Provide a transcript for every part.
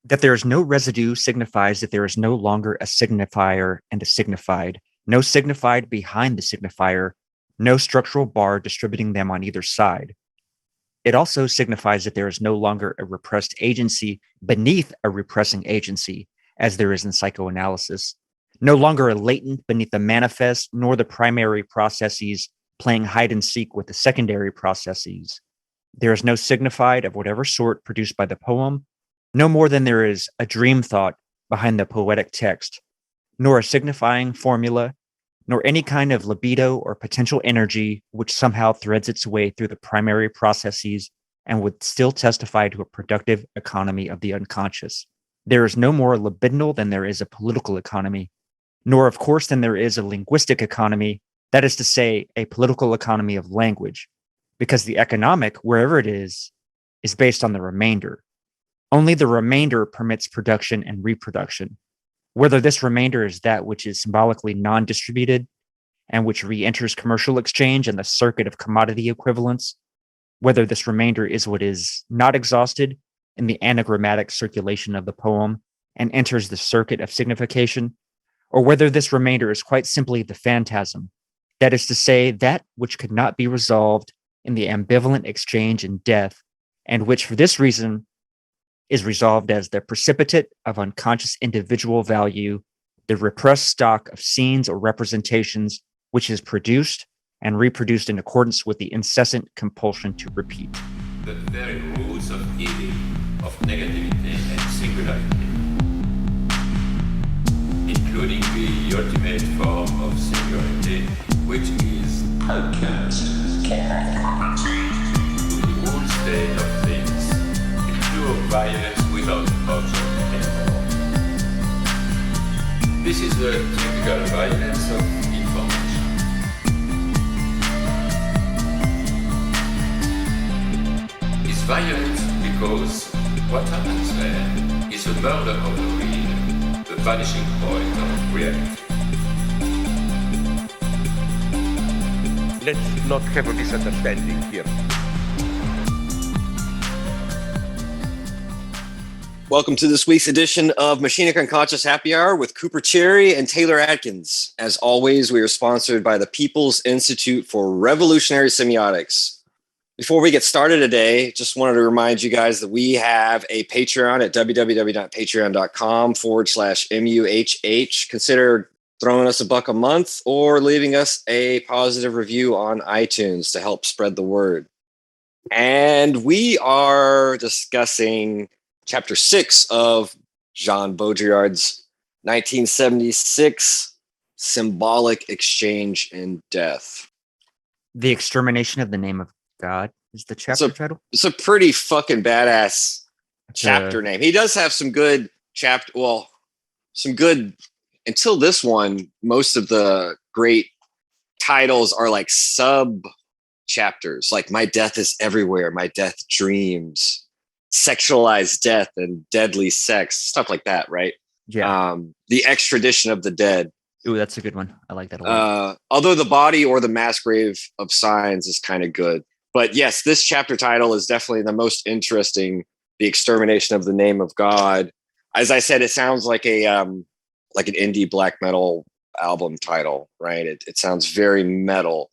That there is no residue signifies that there is no longer a signifier and a signified, no signified behind the signifier, no structural bar distributing them on either side. It also signifies that there is no longer a repressed agency beneath a repressing agency, as there is in psychoanalysis, no longer a latent beneath the manifest, nor the primary processes playing hide and seek with the secondary processes. There is no signified of whatever sort produced by the poem, no more than there is a dream thought behind the poetic text, nor a signifying formula, nor any kind of libido or potential energy which somehow threads its way through the primary processes and would still testify to a productive economy of the unconscious. There is no more libidinal than there is a political economy, nor, of course, than there is a linguistic economy, that is to say, a political economy of language, because the economic, wherever it is based on the remainder. Only the remainder permits production and reproduction. Whether this remainder is that which is symbolically non-distributed and which re-enters commercial exchange and the circuit of commodity equivalence, whether this remainder is what is not exhausted in the anagrammatic circulation of the poem and enters the circuit of signification, or whether this remainder is quite simply the phantasm, that is to say, that which could not be resolved in the ambivalent exchange in death, and which for this reason is resolved as the precipitate of unconscious individual value, the repressed stock of scenes or representations which is produced and reproduced in accordance with the incessant compulsion to repeat. The very rules of evil, of negativity and singularity, including the ultimate form of singularity, which is the whole state of things, pure violence without object anymore. This is the typical violence of information. It's violent because what happens there is a murder of the real, the vanishing point of reality. Let's not have a misunderstanding here. Welcome to this week's edition of Machinic Unconscious Happy Hour with Cooper Cherry and Taylor Atkins. As always, we are sponsored by the People's Institute for Revolutionary Semiotics. Before we get started today, just wanted to remind you guys that we have a Patreon at www.patreon.com/MUHH. Consider throwing us $1 a month or leaving us a positive review on iTunes to help spread the word. And we are discussing Chapter 6 of Jean Baudrillard's 1976 Symbolic Exchange in Death. The Extermination of the Name of God is the chapter title. It's a pretty fucking badass chapter name. He does have some good until this one, most of the great titles are like sub chapters, like My Death is Everywhere, My Death Dreams, Sexualized Death and Deadly Sex, stuff like that, right? Yeah. The Extradition of the Dead. Ooh, that's a good one. I like that a lot. Although The Body or the Mass Grave of Signs is kind of good. But yes, this chapter title is definitely the most interesting, The Extermination of the Name of God. As I said, it sounds like an indie black metal album title, right? It sounds very metal.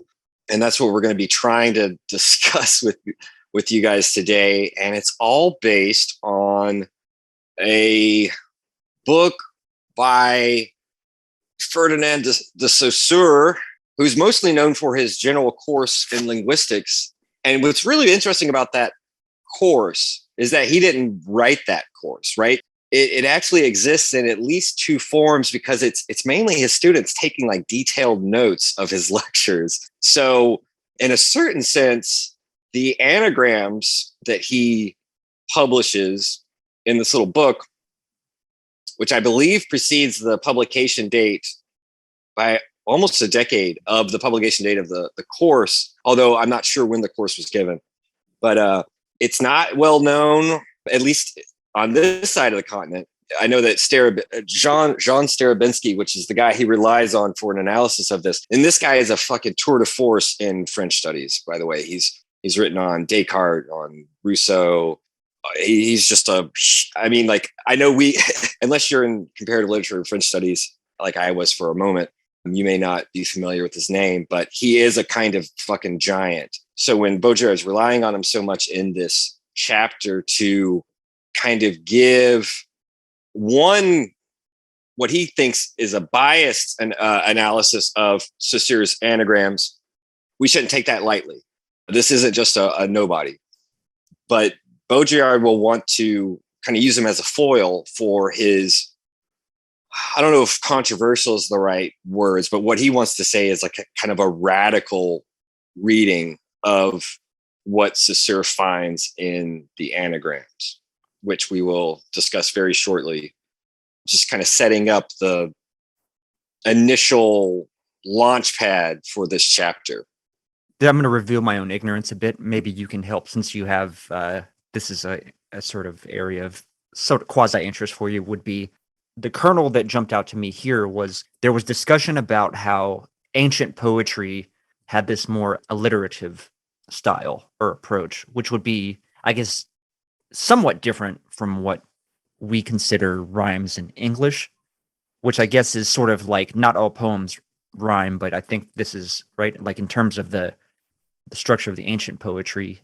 And that's what we're going to be trying to discuss with you guys today. And it's all based on a book by Ferdinand de Saussure, who's mostly known for his general course in linguistics. And what's really interesting about that course is that he didn't write that course, right? It actually exists in at least two forms because it's mainly his students taking like detailed notes of his lectures. So in a certain sense, the anagrams that he publishes in this little book, which I believe precedes the publication date by almost a decade of the publication date of the course, although I'm not sure when the course was given. But it's not well known, at least on this side of the continent. I know that Jean Starobinski, which is the guy he relies on for an analysis of this, and this guy is a fucking tour de force in French studies, by the way. He's written on Descartes, on Rousseau, he's just I mean, like, I know unless you're in comparative literature and French studies, like I was for a moment, you may not be familiar with his name, but he is a kind of fucking giant. So when Baudrillard is relying on him so much in this chapter to kind of give one, what he thinks is a biased analysis of Saussure's anagrams, we shouldn't take that lightly. This isn't just a nobody. But Baudrillard will want to kind of use him as a foil for his, I don't know if controversial is the right words, but what he wants to say is like a kind of a radical reading of what Saussure finds in the anagrams, which we will discuss very shortly, just kind of setting up the initial launch pad for this chapter. I'm going to reveal my own ignorance a bit. Maybe you can help, since you have, this is a sort of area of sort of quasi-interest for you. Would be the kernel that jumped out to me here was there was discussion about how ancient poetry had this more alliterative style or approach, which would be, I guess, somewhat different from what we consider rhymes in English, which I guess is sort of like not all poems rhyme, but I think this is right, like in terms of the structure of the ancient poetry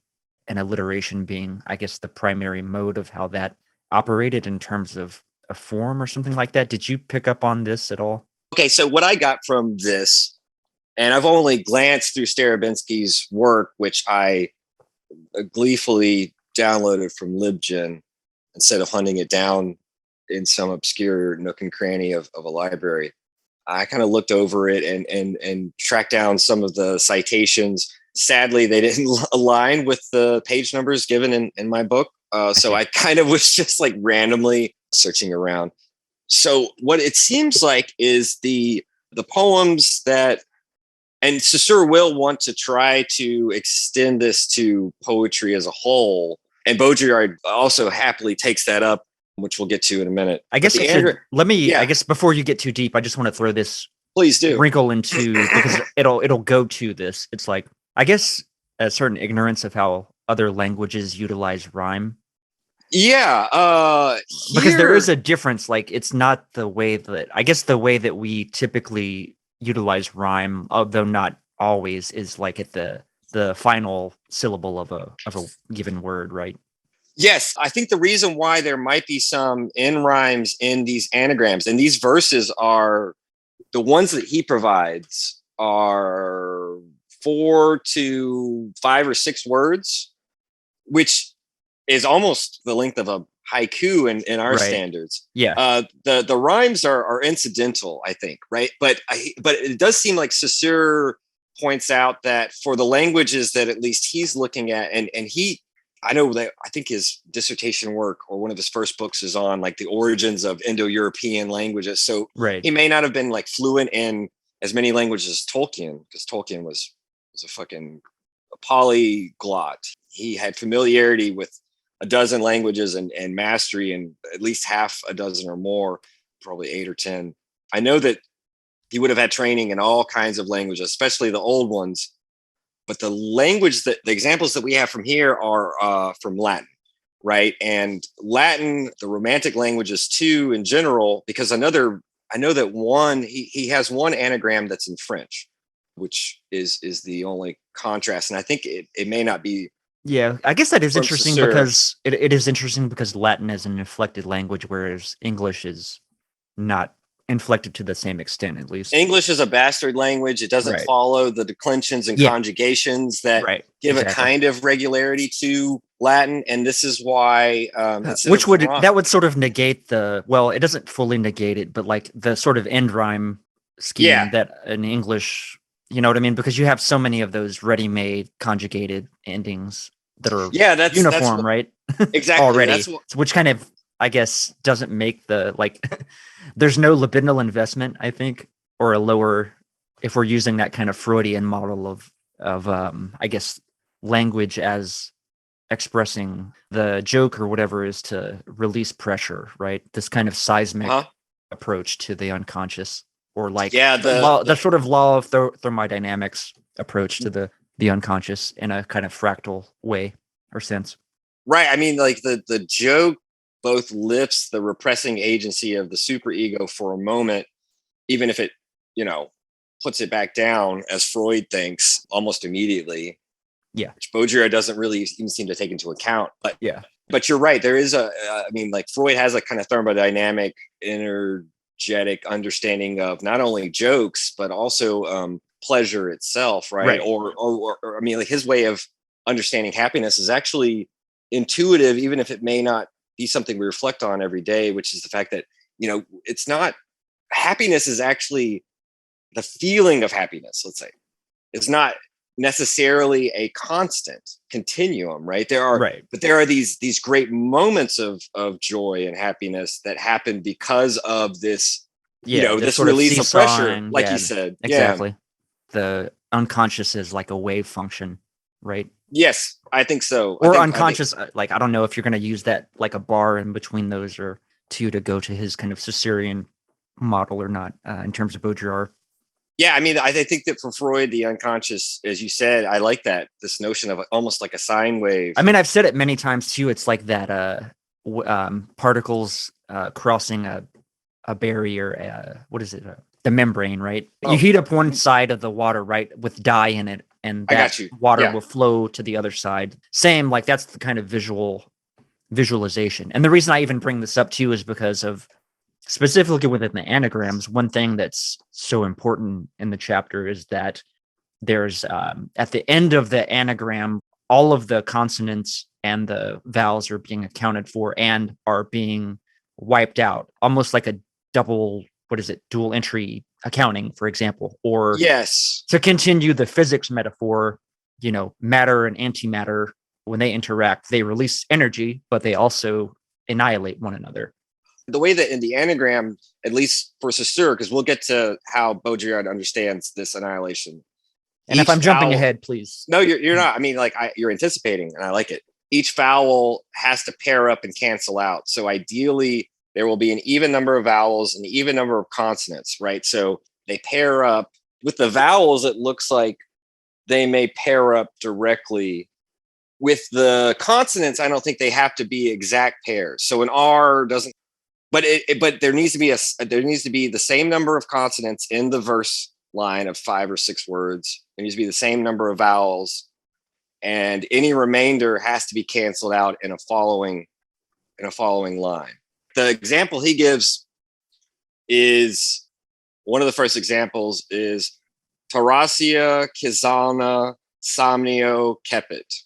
and alliteration being, I guess, the primary mode of how that operated in terms of a form or something like that. Did you pick up on this at all? Okay, so what I got from this, and I've only glanced through Starabinsky's work, which I gleefully downloaded from LibGen instead of hunting it down in some obscure nook and cranny of a library. I kind of looked over it and tracked down some of the citations. Sadly, they didn't align with the page numbers given in my book. So I kind of was just like randomly searching around. So what it seems like is the poems that, and Saussure will want to try to extend this to poetry as a whole. And Baudrillard also happily takes that up, which we'll get to in a minute. I guess I guess before you get too deep, I just want to throw this please do wrinkle into, because it'll go to this. It's like, I guess, a certain ignorance of how other languages utilize rhyme. Yeah, because there is a difference. Like, it's not the way that, I guess, the way that we typically utilize rhyme, although not always, is like at the final syllable of a given word, right? Yes, I think the reason why there might be some in rhymes in these anagrams, and these verses are the ones that he provides, are 4 to 5 or 6 words, which is almost the length of a haiku in our standards. Yeah. The rhymes are incidental, I think, right? But it does seem like Saussure points out that for the languages that at least he's looking at, and I know that I think his dissertation work or one of his first books is on like the origins of Indo-European languages. So he may not have been like fluent in as many languages as Tolkien, because Tolkien was a fucking polyglot. He had familiarity with a dozen languages and mastery in at least half a dozen or more, probably 8 or 10. I know that he would have had training in all kinds of languages, especially the old ones. But the examples that we have from here are from Latin, right? And Latin, the Romantic languages too, in general, because I know that he has one anagram that's in French, which is the only contrast. And I think it may not be. Yeah, I guess that is interesting Saussure. because it is interesting because Latin is an inflected language, whereas English is not inflected to the same extent, at least. English is a bastard language. It doesn't follow the declensions and conjugations that give a kind of regularity to Latin, and this is why that would sort of negate it doesn't fully negate it, but like the sort of end rhyme scheme that in English, you know what I mean? Because you have so many of those ready-made conjugated endings that are uniform, right? Exactly. Already, which kind of, I guess, doesn't make the there's no libidinal investment, I think, or a lower, if we're using that kind of Freudian model of I guess, language as expressing the joke or whatever is to release pressure, right? This kind of seismic approach to the unconscious, or like the sort of law of thermodynamics approach to the unconscious in a kind of fractal way or sense. Right. I mean, like the joke both lifts the repressing agency of the superego for a moment, even if it, puts it back down, as Freud thinks, almost immediately. Yeah. Which Baudrillard doesn't really even seem to take into account. But you're right. There is like Freud has a kind of thermodynamic, energetic understanding of not only jokes, but also pleasure itself, right? Or I mean, like his way of understanding happiness is actually intuitive, even if it may not be something we reflect on every day, which is the fact that, it's not, happiness is actually the feeling of happiness, let's say. It's not necessarily a constant continuum, right? But there are these great moments of joy and happiness that happen because of this, this release of pressure, like you said. Exactly. Yeah. The unconscious is like a wave function, right? Yes, I think so. Or unconscious, like, I don't know if you're going to use that like a bar in between those or two to go to his kind of Caesarean model or not, in terms of Baudrillard. Yeah, I mean, I think that for Freud, the unconscious, as you said, I like that, this notion of almost like a sine wave. I mean, I've said it many times too. It's like that particles crossing a barrier. What is it? The membrane, right? You heat up one side of the water, right, with dye in it, and that water will flow to the other side. Same, like that's the kind of visualization. And the reason I even bring this up too is because of, specifically within the anagrams, one thing that's so important in the chapter is that there's at the end of the anagram, all of the consonants and the vowels are being accounted for and are being wiped out, almost like a dual entry accounting, for example. Or to continue the physics metaphor, matter and antimatter, when they interact, they release energy, but they also annihilate one another. The way that in the anagram, at least for Saussure, because we'll get to how Baudrillard understands this annihilation. And if I'm jumping ahead, please. No, you're not. I mean, like you're anticipating, and I like it. Each vowel has to pair up and cancel out. So ideally, there will be an even number of vowels and an even number of consonants, right? So they pair up. With the vowels, it looks like they may pair up directly. With the consonants, I don't think they have to be exact pairs. So an R doesn't. But there needs to be the same number of consonants in the verse line of 5 or 6 words. There needs to be the same number of vowels, and any remainder has to be canceled out in a following line. The example he gives is one of the first examples is Tarasia Kizana Somnio Cepit,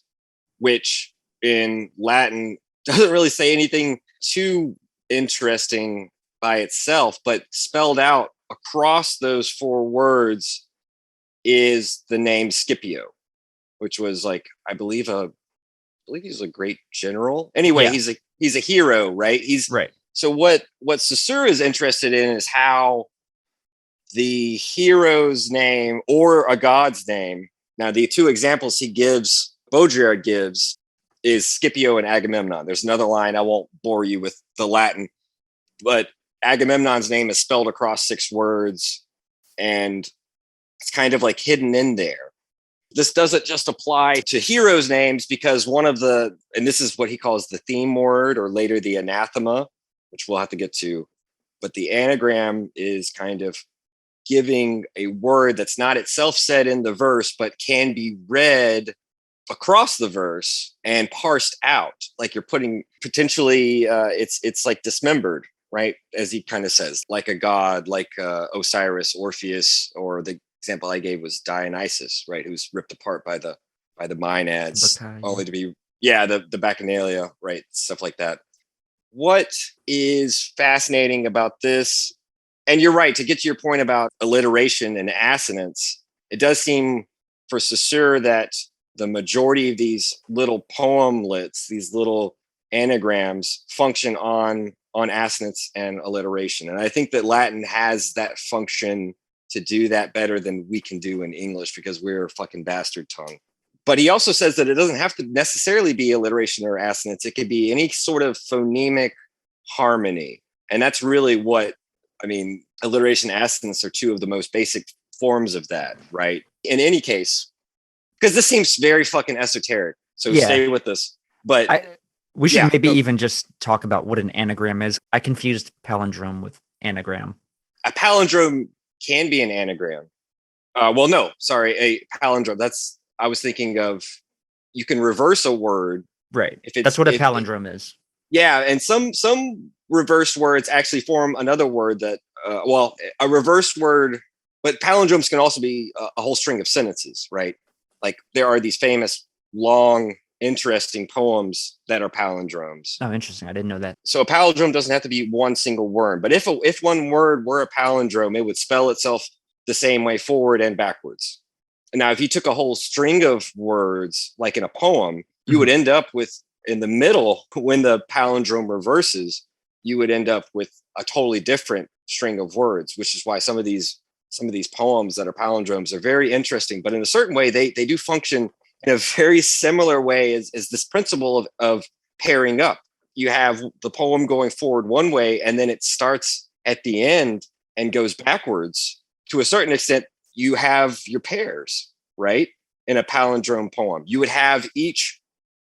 which in Latin doesn't really say anything too interesting by itself, but spelled out across those 4 words is the name Scipio, which was like, I believe he's a great general. Anyway, he's a hero, right? He's right. So what Saussure is interested in is how the hero's name or a god's name. Now, the 2 examples Baudrillard gives, is Scipio and Agamemnon. There's another line. I won't bore you with the Latin, but Agamemnon's name is spelled across 6 words, and it's kind of like hidden in there. This doesn't just apply to heroes' names, because and this is what he calls the theme word, or later the anathema, which we'll have to get to. But the anagram is kind of giving a word that's not itself said in the verse, but can be read across the verse and parsed out, like you're putting potentially it's like dismembered, right? As he kind of says, like a god, like Osiris, Orpheus, or the example I gave was Dionysus, right? Who's ripped apart by the Maenads, only to be the Bacchanalia, right? Stuff like that. What is fascinating about this, and you're right, to get to your point about alliteration and assonance, it does seem for Saussure that the majority of these little poemlets, these little anagrams, function on assonance and alliteration. And I think that Latin has that function to do that better than we can do in English, because we're a fucking bastard tongue. But he also says that it doesn't have to necessarily be alliteration or assonance. It could be any sort of phonemic harmony. And that's really what, I mean, alliteration and assonance are 2 of the most basic forms of that, right? In any case, because this seems very fucking esoteric. So stay with us. But We should Yeah, maybe no. even just talk about what an anagram is. I confused palindrome with anagram. A palindrome can be an anagram. Well, no, sorry, a palindrome. I was thinking of, you can reverse a word. Right. If it's That's what a if- palindrome is. Yeah, and some reversed words actually form another word that, a reversed word, but palindromes can also be a whole string of sentences, right? Like there are these famous long, interesting poems that are palindromes. Oh, interesting. I didn't know that. So a palindrome doesn't have to be one single word, but if one word were a palindrome, it would spell itself the same way forward and backwards. Now, if you took a whole string of words, like in a poem, you would end up with, in the middle, when the palindrome reverses, you would end up with a totally different string of words, which is why some of these poems that are palindromes are very interesting. But in a certain way, they do function in a very similar way as this principle of pairing up. You have the poem going forward one way, and then it starts at the end and goes backwards. To a certain extent, you have your pairs, right? In a palindrome poem, you would have each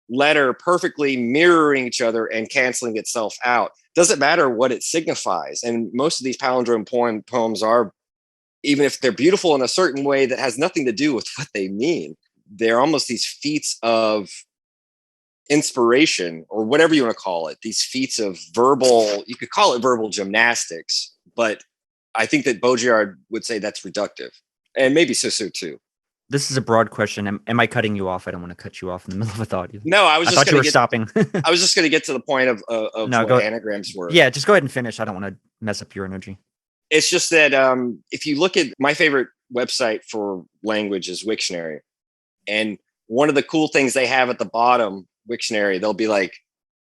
letter perfectly mirroring each other and canceling itself out. Doesn't matter what it signifies. And most of these palindrome poems are, even if they're beautiful in a certain way that has nothing to do with what they mean, they're almost these feats of inspiration, or whatever you want to call it, these feats of you could call it verbal gymnastics, but I think that Baudrillard would say that's reductive, and maybe Saussure too. This is a broad question. Am I cutting you off? I don't want to cut you off in the middle of a thought. No, I thought you were stopping. I was just going to get to the point of what anagrams were. Yeah, just go ahead and finish. I don't want to mess up your energy. It's just that if you look at my favorite website for language is Wiktionary, and one of the cool things they have at the bottom, Wiktionary, they'll be like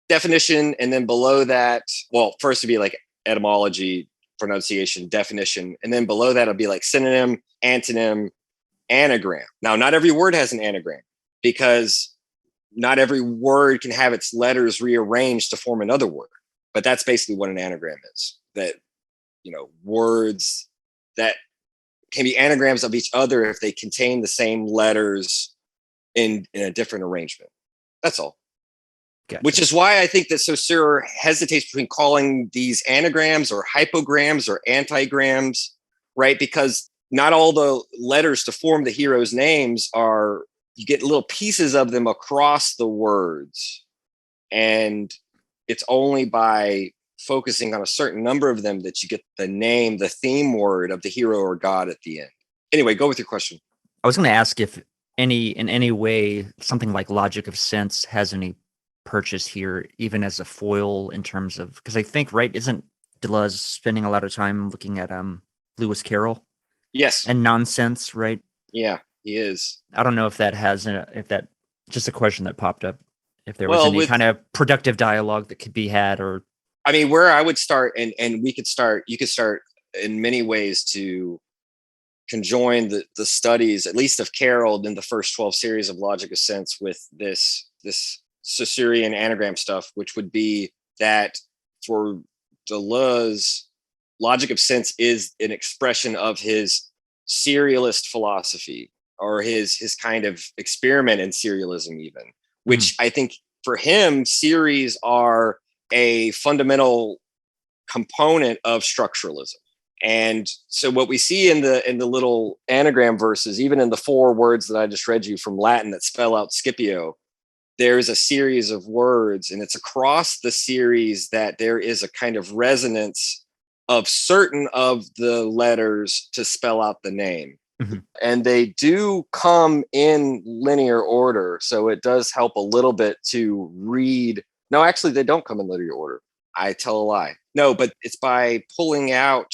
definition, and then below that, well, first it'd be like etymology, pronunciation, definition, and then below that it'll be like synonym, antonym, anagram. Now, not every word has an anagram, because not every word can have its letters rearranged to form another word. But that's basically what an anagram is. That, words that can be anagrams of each other if they contain the same letters in a different arrangement. That's all. Gotcha. Which is why I think that Saussure hesitates between calling these anagrams or hypograms or antigrams, right? Because not all the letters to form the heroes' names you get little pieces of them across the words. And it's only by focusing on a certain number of them that you get the name, the theme word of the hero or god at the end. Anyway, go with your question. I was going to ask if in any way something like logic of sense has any purchase here, even as a foil in terms of, because I think, right, isn't Deleuze spending a lot of time looking at Lewis Carroll? Yes. And nonsense, right? Yeah, he is. I don't know if that just a question that popped up, if there was any kind of productive dialogue that could be had, or. I mean, where I would start, and you could start in many ways to conjoin the studies, at least of Carroll, in the first 12 series of Logic of Sense with this Saussurean anagram stuff, which would be that for Deleuze, Logic of Sense is an expression of his serialist philosophy, or his kind of experiment in serialism, even, which I think for him, series are a fundamental component of structuralism. And so what we see in the little anagram verses, even in the 4 words that I just read you from Latin that spell out Scipio, there's a series of words, and it's across the series that there is a kind of resonance of certain of the letters to spell out the name. Mm-hmm. And they do come in linear order. So it does help a little bit to read. No, actually, they don't come in linear order. I tell a lie. No, but it's by pulling out.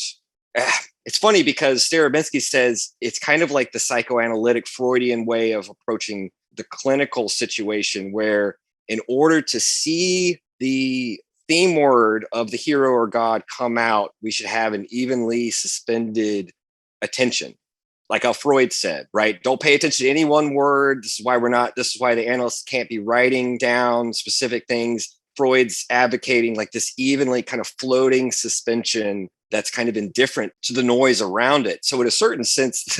It's funny because Starobinsky says it's kind of like the psychoanalytic Freudian way of approaching the clinical situation, where in order to see the theme word of the hero or god come out, we should have an evenly suspended attention. Like how Freud said, right? Don't pay attention to any one word. This is why the analysts can't be writing down specific things. Freud's advocating like this evenly kind of floating suspension that's kind of indifferent to the noise around it. So in a certain sense,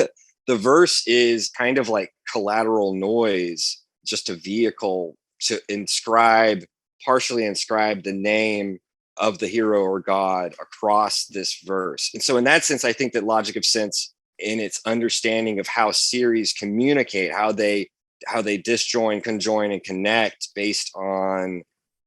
the verse is kind of like collateral noise, just a vehicle to inscribe partially inscribe the name of the hero or god across this verse. And so in that sense, I think that Logic of Sense, in its understanding of how series communicate, how they disjoin, conjoin, and connect based on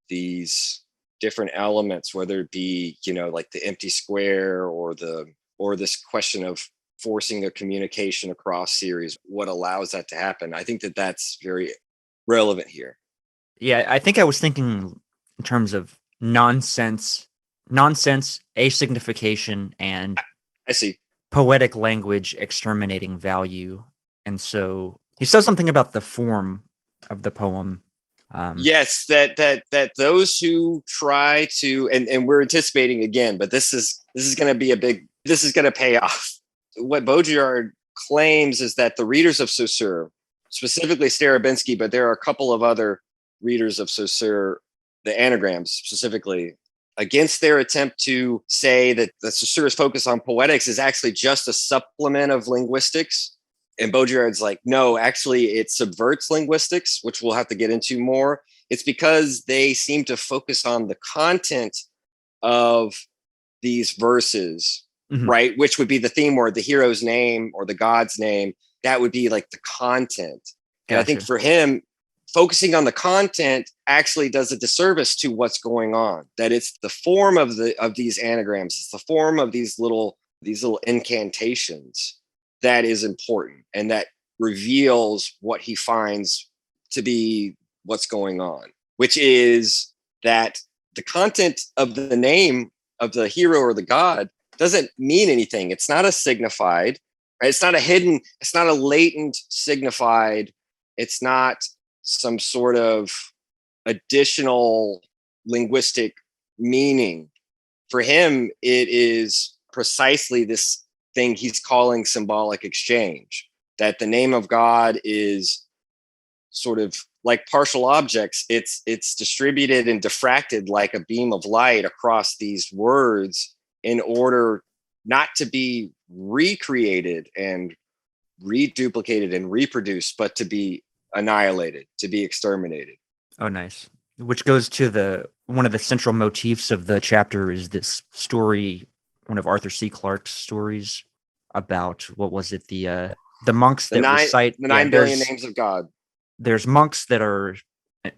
these different elements, whether it be, like the empty square or this question of forcing a communication across series, what allows that to happen. I think that that's very relevant here. Yeah, I think I was thinking in terms of nonsense, asignification, and I see. poetic language exterminating value. And so he says something about the form of the poem. Yes, that those who try to, and we're anticipating again, but this is going to be this is going to pay off. What Baudrillard claims is that the readers of Saussure, specifically Starabinsky, but there are a couple of other readers of Saussure, the anagrams specifically, against their attempt to say that the Saussure's focus on poetics is actually just a supplement of linguistics. And Baudrillard's like, no, actually it subverts linguistics, which we'll have to get into more. It's because they seem to focus on the content of these verses, right? Which would be the theme word, the hero's name or the god's name. That would be like the content. And I think for him, focusing on the content actually does a disservice to what's going on. That it's the form of these anagrams, it's the form of these little incantations that is important and that reveals what he finds to be what's going on, which is that the content of the name of the hero or the god doesn't mean anything. It's not a signified, right? It's not a hidden, it's not a latent signified. It's not some sort of additional linguistic meaning. For him, it is precisely this thing he's calling symbolic exchange, that the name of God is sort of like partial objects. It's distributed and diffracted like a beam of light across these words in order not to be recreated and reduplicated and reproduced, but to be annihilated, to be exterminated. Oh, nice. Which goes to one of the central motifs of the chapter is this story, one of Arthur C. Clarke's stories about, what was it? The monks that recite the 9 billion names of God. There's monks that are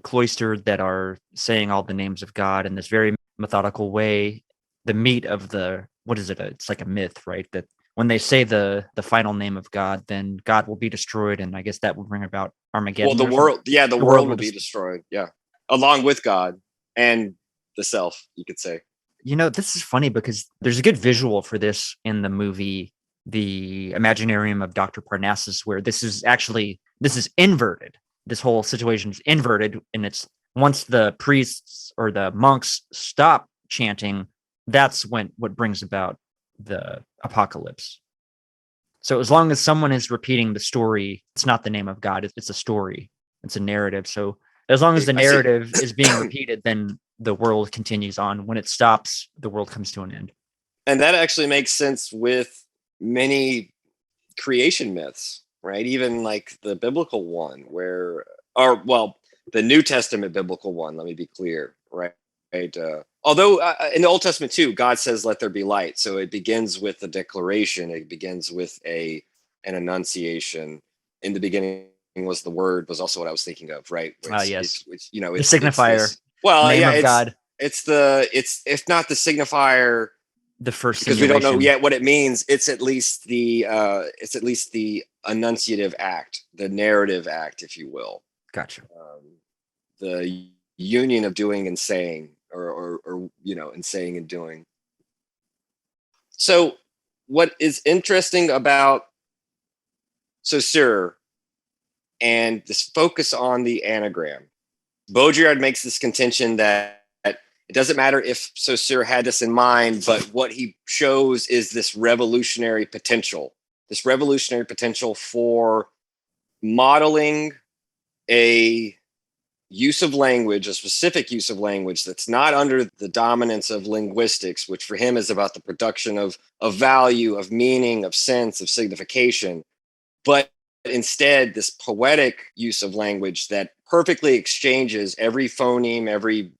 cloistered that are saying all the names of God in this very methodical way. The meat of what is it? It's like a myth, right? That when they say the final name of God, then God will be destroyed, and I guess that will bring about Armageddon. Well, the world will be destroyed. Yeah, along with God and the self, you could say. This is funny because there's a good visual for this in the movie, The Imaginarium of Dr. Parnassus, where this is inverted. This whole situation is inverted, and it's once the priests or the monks stop chanting, that's what brings about the apocalypse. So as long as someone is repeating the story, it's not the name of God, it's a story, it's a narrative. So as long as the narrative is being repeated, then the world continues on. When it stops, the world comes to an end. And that actually makes sense with many creation myths, right? Even like the biblical one the New Testament biblical one, let me be clear, right? Although in the Old Testament too, God says, "Let there be light." So it begins with a declaration. It begins with an enunciation. In the beginning was the Word, was also what I was thinking of, right? Yes. It's the signifier. Name of God. It's if not the signifier, the first, because we don't know yet what it means. It's at least the enunciative act, the narrative act, if you will. Gotcha. The union of doing and saying, or and saying and doing. So what is interesting about Saussure and this focus on the anagram, Baudrillard makes this contention that it doesn't matter if Saussure had this in mind, but what he shows is this revolutionary potential for modeling a use of language, a specific use of language that's not under the dominance of linguistics, which for him is about the production of value, of meaning, of sense, of signification, but instead this poetic use of language that perfectly exchanges every phoneme, every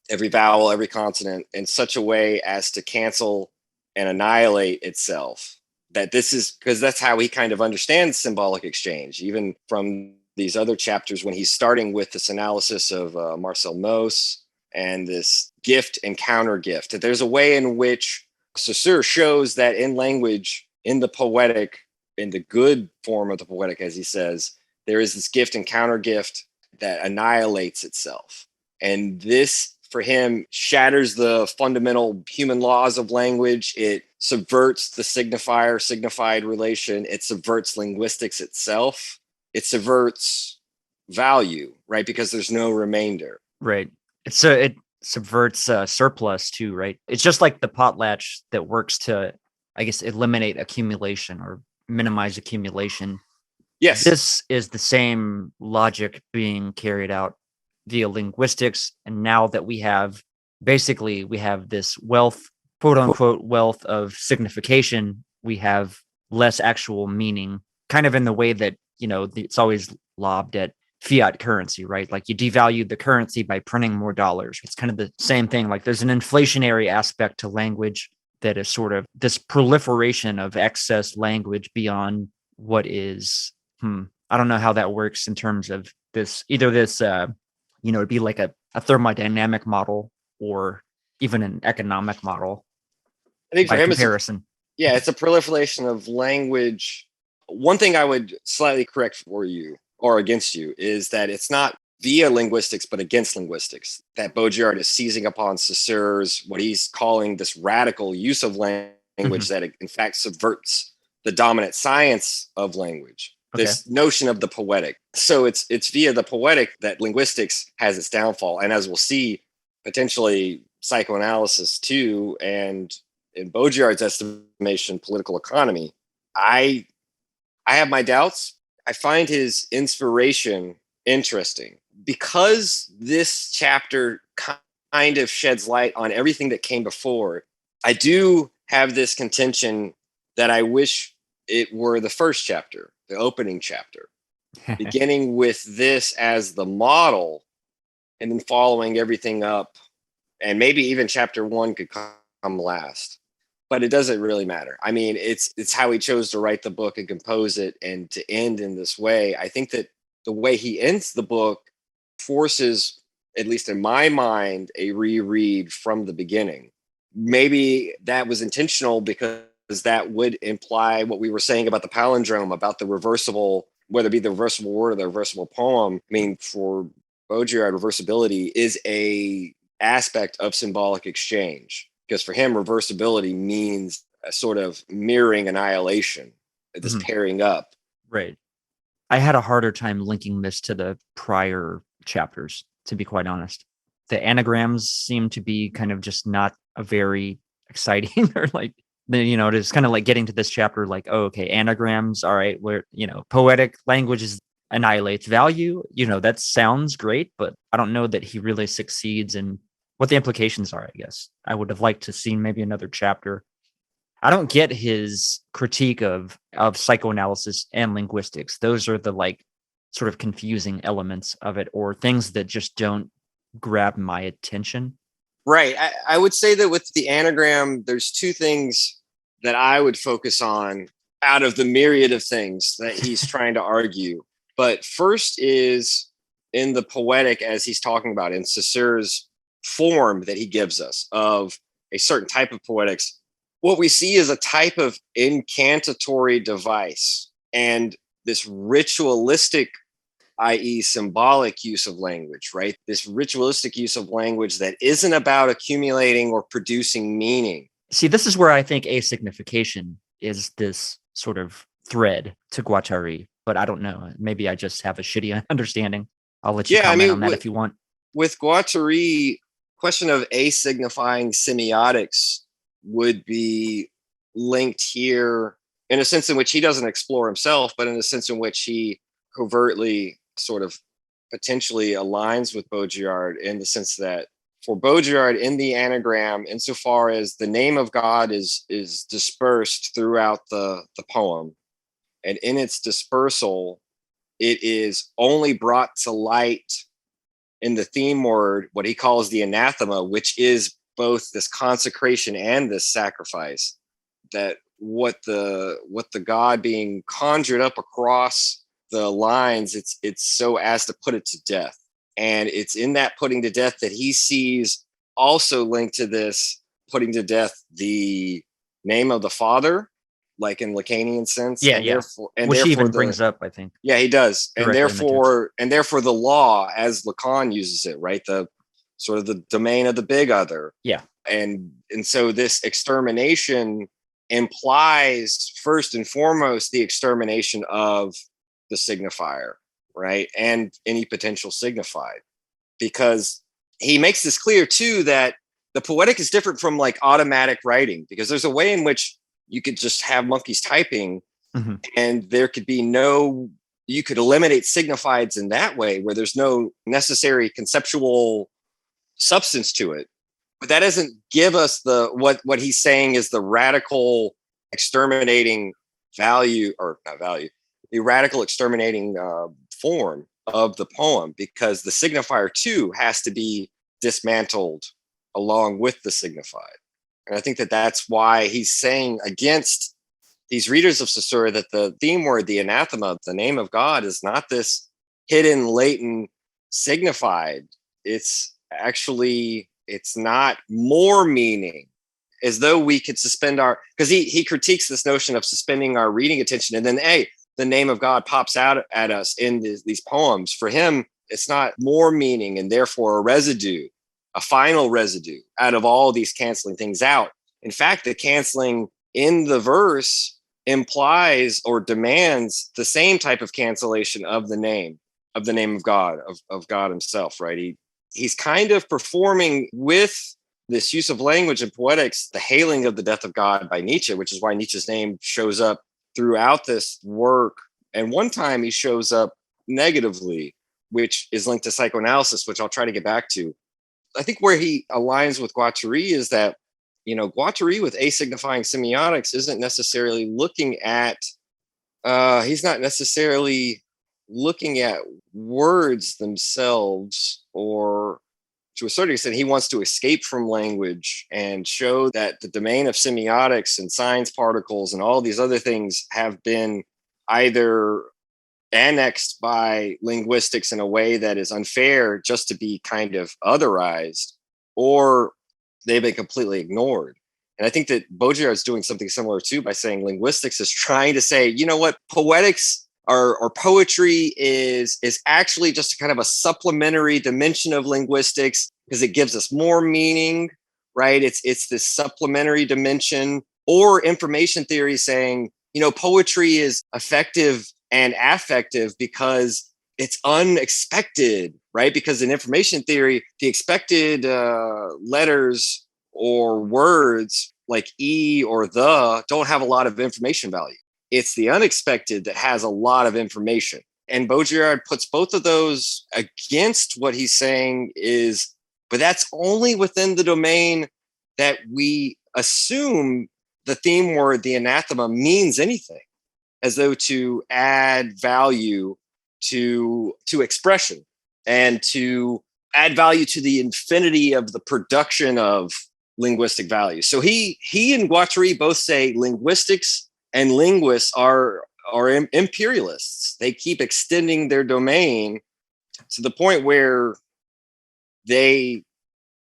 every vowel, every consonant in such a way as to cancel and annihilate itself. That this is because that's how he kind of understands symbolic exchange, even from these other chapters when he's starting with this analysis of Marcel Mauss and this gift and counter gift. That there's a way in which Saussure shows that in language, in the poetic, in the good form of the poetic, as he says, there is this gift and counter gift that annihilates itself. And this, for him, shatters the fundamental human laws of language. It subverts the signifier-signified relation. It subverts linguistics itself. It subverts value, right? Because there's no remainder. Right. It subverts surplus too, right? It's just like the potlatch that works to, I guess, eliminate accumulation or minimize accumulation. Yes. This is the same logic being carried out via linguistics. And now that we have this wealth, quote unquote, wealth of signification, we have less actual meaning, kind of in the way that, it's always lobbed at fiat currency, right? Like you devalue the currency by printing more dollars. It's kind of the same thing. Like there's an inflationary aspect to language that is sort of this proliferation of excess language beyond what is, I don't know how that works in terms of this, either this, it'd be like a thermodynamic model or even an economic model. I think for him, comparison. It's a proliferation of language. One thing I would slightly correct for you or against you is that it's not via linguistics, but against linguistics, that Baudrillard is seizing upon Saussure's, what he's calling this radical use of language that in fact subverts the dominant science of language. This notion of the poetic. So it's via the poetic that linguistics has its downfall. And as we'll see, potentially psychoanalysis too, and in Baudrillard's estimation, political economy. I have my doubts. I find his inspiration interesting because this chapter kind of sheds light on everything that came before. I do have this contention that I wish it were the first chapter, the opening chapter, beginning with this as the model and then following everything up. And maybe even chapter 1 could come last, but it doesn't really matter. I mean, it's how he chose to write the book and compose it and to end in this way. I think that the way he ends the book forces, at least in my mind, a reread from the beginning. Maybe that was intentional because that would imply what we were saying about the palindrome, about the reversible, whether it be the reversible word or the reversible poem. I mean, for Baudrillard, reversibility is a aspect of symbolic exchange, because for him, reversibility means a sort of mirroring annihilation, this pairing up. Right. I had a harder time linking this to the prior chapters, to be quite honest. The anagrams seem to be kind of just not a very exciting or like, it's kind of like getting to this chapter like, oh, okay, anagrams, all right, where, poetic language annihilates value. That sounds great, but I don't know that he really succeeds in what the implications are, I guess. I would have liked to see maybe another chapter. I don't get his critique of psychoanalysis and linguistics. Those are the like sort of confusing elements of it, or things that just don't grab my attention. Right. I would say that with the anagram, there's two things that I would focus on out of the myriad of things that he's trying to argue. But first is in the poetic, as he's talking about in Saussure's form that he gives us of a certain type of poetics. What we see is a type of incantatory device and this ritualistic, i.e. symbolic use of language, right? This ritualistic use of language that isn't about accumulating or producing meaning. See, this is where I think asignification is this sort of thread to Guattari, but I don't know. Maybe I just have a shitty understanding. I'll let you comment on that if you want. With Guattari, question of asignifying semiotics would be linked here in a sense in which he doesn't explore himself, but in a sense in which he covertly sort of potentially aligns with Baudrillard, in the sense that for Baudrillard in the anagram, insofar as the name of God is dispersed throughout the poem, and in its dispersal, it is only brought to light in the theme word what he calls the anathema, which is both this consecration and this sacrifice, that what the God being conjured up across the lines, it's so as to put it to death. And it's in that putting to death that he sees also linked to this putting to death the name of the Father, like in Lacanian sense. Yeah, and yeah. Therefore, and Which he therefore even brings up, I think. yeah, he does. And Directly in the therefore the law, as Lacan uses it, right? The sort of the domain of the big other. Yeah. And so this extermination implies first and foremost the extermination of the signifier, right? And any potential signified, because he makes this clear too, that the poetic is different from like automatic writing, because there's a way in which you could just have monkeys typing and there could be you could eliminate signifieds in that way where there's no necessary conceptual substance to it. But that doesn't give us what he's saying is the radical exterminating value, or not value, the radical exterminating form of the poem, because the signifier too has to be dismantled along with the signified. And I think that's why he's saying against these readers of Caesura that the theme word, the anathema, the name of God, is not this hidden, latent signified. It's actually, it's not more meaning, as though we could suspend because he critiques this notion of suspending our reading attention, and then the name of God pops out at us in these poems. For him, it's not more meaning and therefore a residue, a final residue out of all these canceling things out. In fact, the canceling in the verse implies or demands the same type of cancellation of the name of God, of God himself, right? He's kind of performing with this use of language and poetics, the hailing of the death of God by Nietzsche, which is why Nietzsche's name shows up throughout this work. And one time he shows up negatively, which is linked to psychoanalysis, which I'll try to get back to. I think where he aligns with Guattari is that, Guattari with asignifying semiotics isn't necessarily looking at, he's not necessarily looking at words themselves, or to a certain extent, he wants to escape from language and show that the domain of semiotics and science particles and all these other things have been either annexed by linguistics in a way that is unfair just to be kind of otherized, or they've been completely ignored. And I think that Baudrillard is doing something similar too by saying linguistics is trying to say, you know what, poetics or poetry is actually just kind of a supplementary dimension of linguistics, because it gives us more meaning, right? It's this supplementary dimension. Or information theory saying, poetry is effective and affective because it's unexpected, right? Because in information theory, the expected letters or words like e or the don't have a lot of information value. It's the unexpected that has a lot of information. And Baudrillard puts both of those against what he's saying is, but that's only within the domain that we assume the theme word, the anathema, means anything, as though to add value to expression and to add value to the infinity of the production of linguistic value. So he and Guattari both say linguistics and linguists are imperialists. They keep extending their domain to the point where they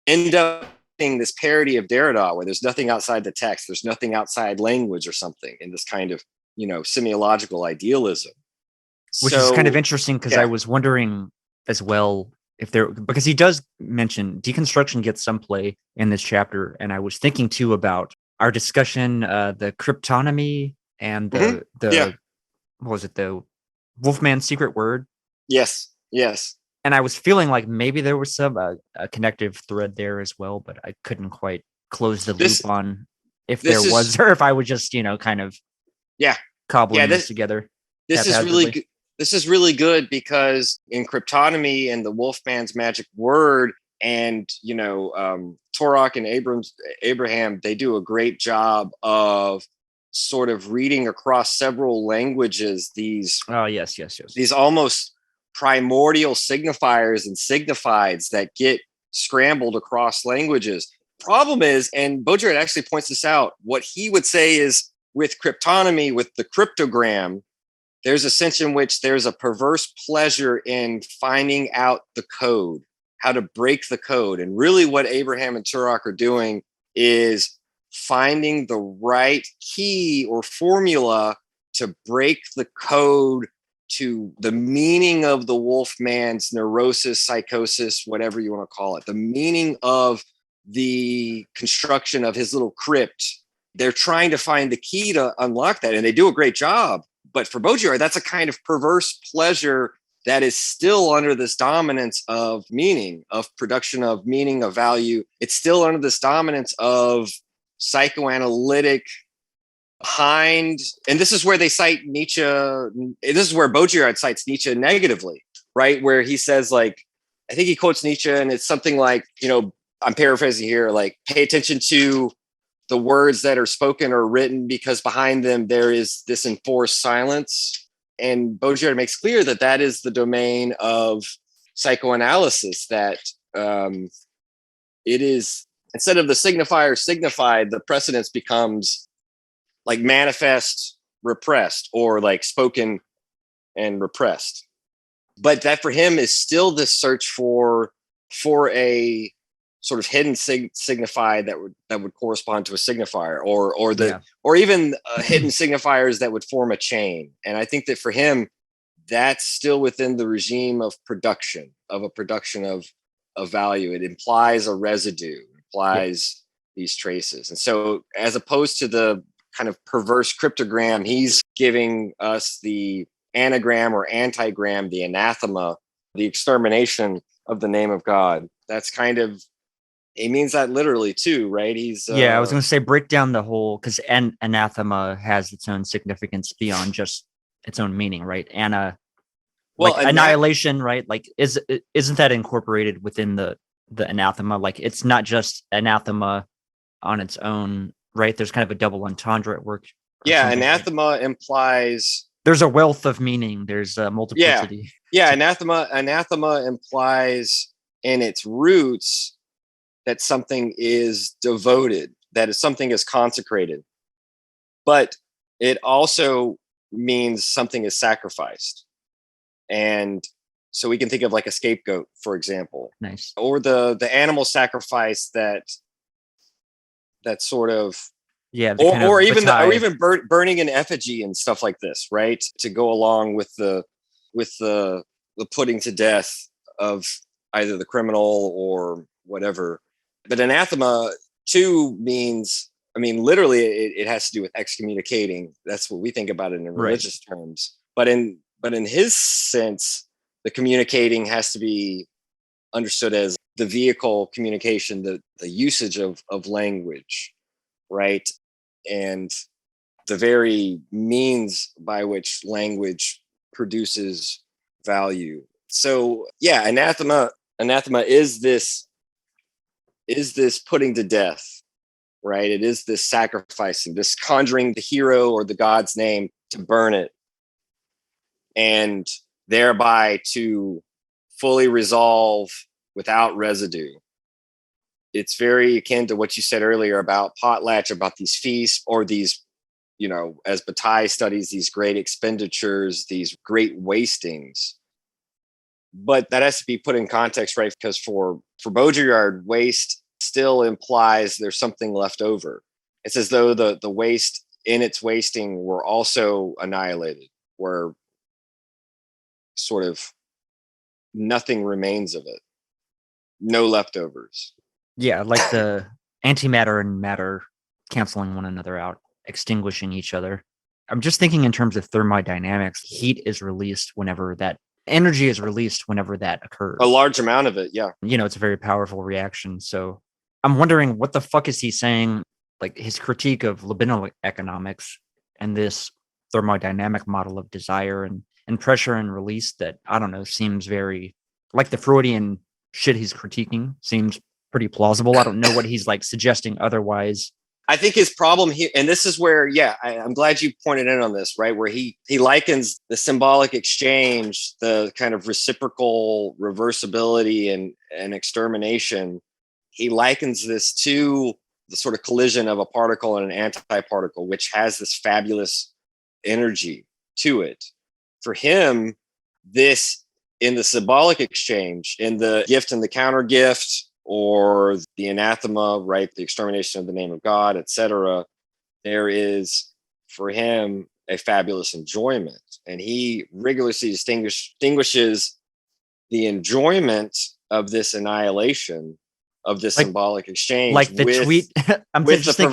end up in this parody of Derrida, where there's nothing outside the text, there's nothing outside language or something, in this kind of, semiological idealism. Which is kind of interesting, because I was wondering as well because he does mention deconstruction gets some play in this chapter. And I was thinking too about our discussion, the cryptonymy and what was it, the Wolfman's secret word? Yes. And I was feeling like maybe there was some a connective thread there as well, but I couldn't quite close the loop on if there was, or if I was just, kind of cobbling this together. This is really good. This is really good because in cryptonymy and the Wolfman's magic word, and Torok and Abraham, they do a great job of sort of reading across several languages these yes these almost primordial signifiers and signifieds that get scrambled across languages. Problem is, and Baudrillard actually points this out, what he would say is with cryptonomy, with the cryptogram, there's a sense in which there's a perverse pleasure in finding out the code, how to break the code. And really what Abraham and Turok are doing is finding the right key or formula to break the code to the meaning of the Wolfman's neurosis, psychosis, whatever you want to call it, the meaning of the construction of his little crypt. They're trying to find the key to unlock that, and they do a great job. But for Baudrillard, that's a kind of perverse pleasure that is still under this dominance of meaning, of production of meaning, of value. It's still under this dominance of psychoanalytic behind, and this is where they cite Nietzsche. This is where Baudrillard cites Nietzsche negatively, right? Where he says, like, I think he quotes Nietzsche, and it's something like, I'm paraphrasing here, like, pay attention to the words that are spoken or written because behind them there is this enforced silence. And Baudrillard makes clear that that is the domain of psychoanalysis, that it is, instead of the signifier signified, the precedence becomes like manifest repressed, or like spoken and repressed. But that for him is still this search for a sort of hidden signified that would correspond to a signifier, or even hidden signifiers that would form a chain. And I think that for him, that's still within the regime of production of value. It implies a residue, implies these traces. And so as opposed to the kind of perverse cryptogram, he's giving us the anagram or antigram, the anathema, the extermination of the name of God. That's kind of, he means that literally too, right? He's I was going to say, break down the whole, because anathema has its own significance beyond just its own meaning, right? Annihilation, right? Like, isn't that incorporated within the anathema? Like, it's not just anathema on its own, right? There's kind of a double entendre at work. Yeah, anathema implies there's a wealth of meaning. There's a multiplicity. Yeah, anathema implies in its roots that something is devoted, that is something is consecrated. But it also means something is sacrificed. And so we can think of like a scapegoat, for example. Nice. Or the animal sacrifice that sort of, or even burning an effigy and stuff like this, right? To go along with the putting to death of either the criminal or whatever. But anathema too means, I mean, literally it has to do with excommunicating. That's what we think about it in religious terms. But in his sense, the communicating has to be understood as the vehicle communication, the usage of language, right? And the very means by which language produces value. So yeah, anathema is this putting to death, right? It is this sacrificing, this conjuring the hero or the god's name to burn it, and thereby to fully resolve without residue. It's very akin to what you said earlier about potlatch, about these feasts, or these, as Bataille studies, these great expenditures, these great wastings. But that has to be put in context, right? Because for Baudrillard, waste still implies there's something left over. It's as though the waste in its wasting were also annihilated, where sort of nothing remains of it, no leftovers. Yeah, like the antimatter and matter canceling one another out, extinguishing each other. I'm just thinking in terms of thermodynamics. Heat is released whenever that energy is released, whenever that occurs. A large amount of it, yeah. It's a very powerful reaction. So I'm wondering, what the fuck is he saying? Like, his critique of libidinal economics and this thermodynamic model of desire and pressure and release that, I don't know, seems very, like the Freudian shit he's critiquing seems pretty plausible. I don't know what he's like suggesting otherwise. I think his problem here, and this is where, I'm glad you pointed in on this, right? Where he likens the symbolic exchange, the kind of reciprocal reversibility and extermination. He likens this to the sort of collision of a particle and an antiparticle, which has this fabulous energy to it. For him, this in the symbolic exchange, in the gift and the counter gift, or the anathema, right, the extermination of the name of God, etc., there is for him a fabulous enjoyment, and he rigorously distinguishes the enjoyment of this annihilation, of this symbolic exchange, like the tweet. with the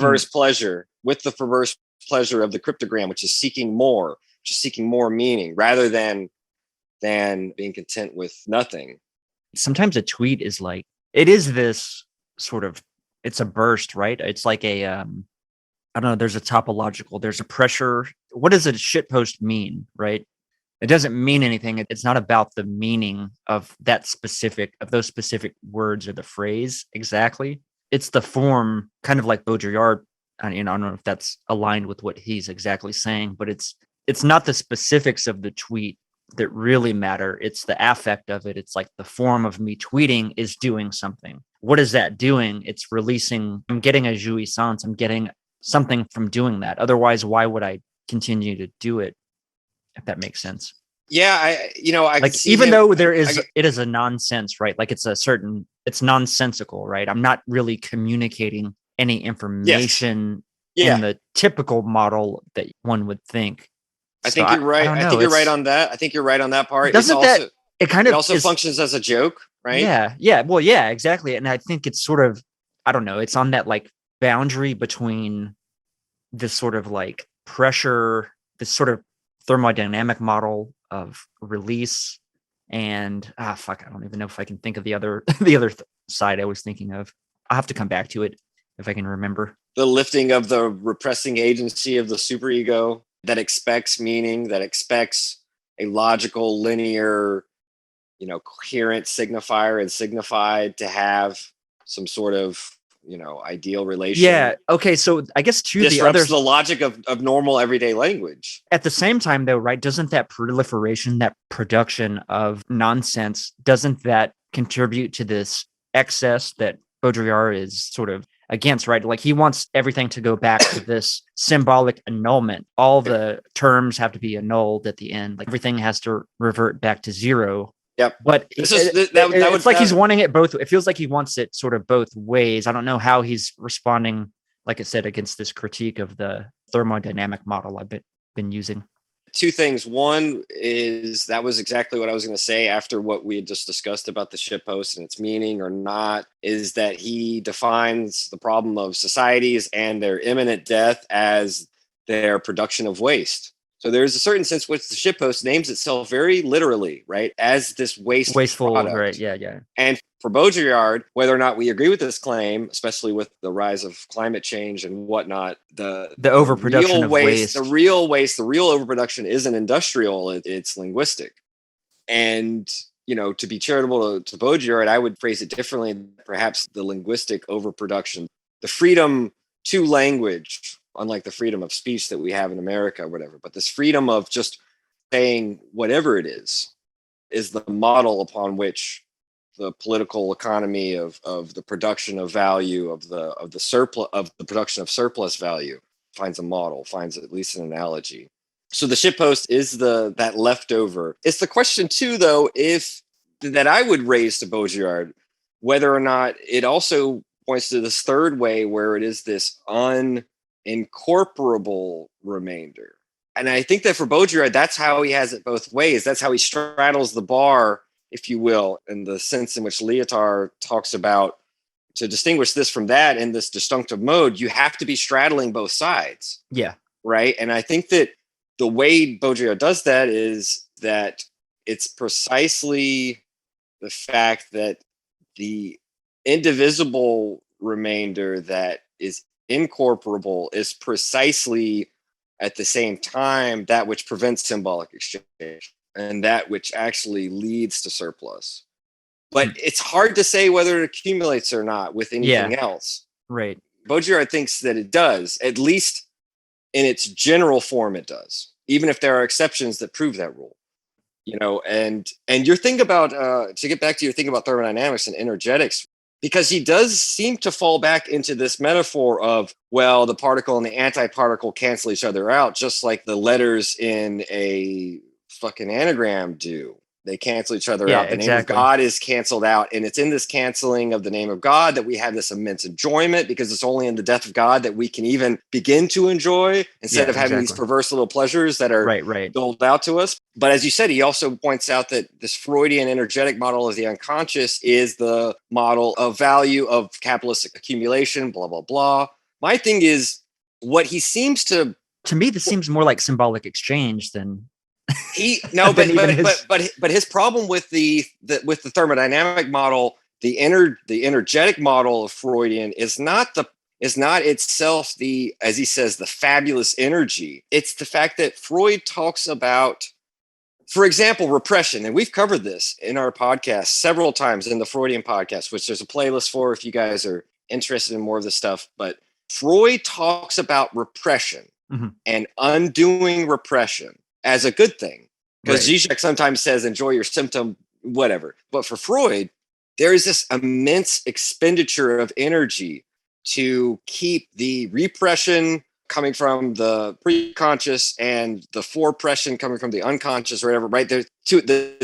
perverse pleasure of the cryptogram, which is seeking more meaning rather than being content with nothing. Sometimes a tweet is like, it is this sort of, it's a burst, right? It's like a, I don't know, there's a topological, there's a pressure. What does a shitpost mean, right? It doesn't mean anything. It's not about the meaning of those specific words or the phrase exactly. It's the form, kind of like Baudrillard. I don't know if that's aligned with what he's exactly saying, but it's not the specifics of the tweet that really matter. It's the affect of it. It's like the form of me tweeting is doing something. What is that doing? It's releasing, I'm getting a jouissance. I'm getting something from doing that. Otherwise, why would I continue to do it? If that makes sense. Yeah, I like, even though it is a nonsense, right? Like it's nonsensical, right? I'm not really communicating any information in the typical model that one would think. I think you're right. I think you're right on that. I think you're right on that part. It also functions as a joke, right? Yeah. Well, yeah, exactly. And I think it's sort of, I don't know, it's on that like boundary between this sort of like pressure, this sort of thermodynamic model of release, and I don't even know if I can think of the other side I was thinking of. I'll have to come back to it if I can remember. The lifting of the repressing agency of the superego that expects meaning, that expects a logical, linear, coherent signifier and signified to have some sort of, ideal relation. Yeah. Okay. So I guess disrupts the logic of normal everyday language. At the same time, though, right? Doesn't that proliferation, that production of nonsense, doesn't that contribute to this excess that Baudrillard is sort of against, right? Like he wants everything to go back to this symbolic annulment. All the terms have to be annulled at the end. Like everything has to revert back to zero. Yep. But it's like he's wanting it both. It feels like he wants it sort of both ways. I don't know how he's responding, like I said, against this critique of the thermodynamic model I've been using. Two things. One is that was exactly what I was going to say after what we had just discussed about the shitpost and its meaning or not, is that he defines the problem of societies and their imminent death as their production of waste. So there's a certain sense which the shitpost names itself very literally, right, as this wasteful product. Right? Yeah. And for Baudrillard, whether or not we agree with this claim, especially with the rise of climate change and whatnot, the overproduction of waste, the real overproduction isn't industrial; it's linguistic. And to be charitable to Baudrillard, I would phrase it differently. Perhaps the linguistic overproduction, the freedom to language, unlike the freedom of speech that we have in America or whatever, but this freedom of just saying whatever it is the model upon which the political economy of the production of value, of the surplus, of the production of surplus value finds a model, finds at least an analogy. So the shitpost is that leftover. It's the question too, though, that I would raise to Baudrillard, whether or not it also points to this third way where it is this incorporable remainder. And I think that for Baudrillard, that's how he has it both ways. That's how he straddles the bar, if you will, in the sense in which Lyotard talks about, to distinguish this from that in this disjunctive mode, you have to be straddling both sides. Yeah. Right. And I think that the way Baudrillard does that is that it's precisely the fact that the indivisible remainder that is incorporable is precisely at the same time that which prevents symbolic exchange and that which actually leads to surplus. But it's hard to say whether it accumulates or not with anything else. Right. Baudrillard thinks that it does, at least in its general form, it does, even if there are exceptions that prove that rule. And your thing about to get back to your thing about thermodynamics and energetics, because he does seem to fall back into this metaphor of, well, the particle and the antiparticle cancel each other out, just like the letters in a fucking anagram do. They cancel each other out. The name of God is canceled out. And it's in this canceling of the name of God that we have this immense enjoyment, because it's only in the death of God that we can even begin to enjoy, instead of having these perverse little pleasures that are doled out to us. But as you said, he also points out that this Freudian energetic model of the unconscious is the model of value of capitalistic accumulation, blah, blah, blah. My thing is, what he seems to me, this seems more like symbolic exchange than but his problem with the thermodynamic model, the energetic model of Freudian is not itself the, as he says, the fabulous energy. It's the fact that Freud talks about, for example, repression, and we've covered this in our podcast several times in the Freudian podcast, which there's a playlist for if you guys are interested in more of this stuff. But Freud talks about repression and undoing repression as a good thing, because Zizek sometimes says enjoy your symptom, whatever. But for Freud, there is this immense expenditure of energy to keep the repression coming from the pre-conscious and the forepression coming from the unconscious or whatever, right? The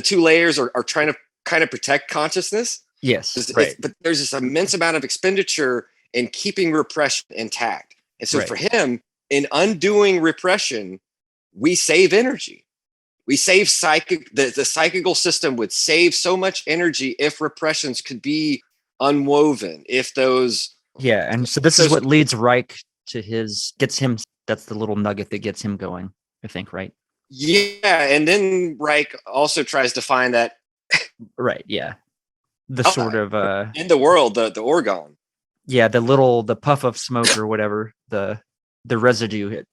two layers are trying to kind of protect consciousness. Yes, but there's this immense amount of expenditure in keeping repression intact. And so for him, in undoing repression, we save energy. We save the psychical system would save so much energy if repressions could be unwoven. If those. Yeah. And so this is what leads Reich to gets him. That's the little nugget that gets him going, I think, right? Yeah. And then Reich also tries to find that. Right. Yeah. The sort of. In the world, the orgone. Yeah. The puff of smoke or whatever, the residue hit,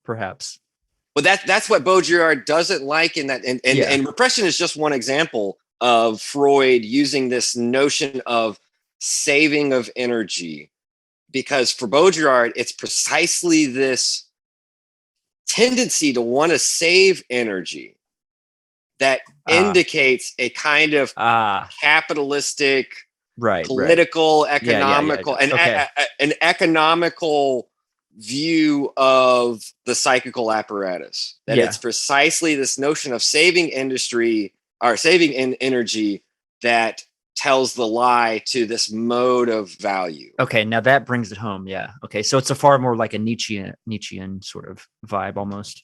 perhaps. Well, that's what Baudrillard doesn't like in that, and repression is just one example of Freud using this notion of saving of energy, because for Baudrillard, it's precisely this tendency to want to save energy that indicates a kind of capitalistic, political, economical, an economical view of the psychical apparatus, that it's precisely this notion of saving industry or saving energy that tells the lie to this mode of value. Okay, now that brings it home. Yeah. Okay, so it's a far more like a Nietzschean sort of vibe almost.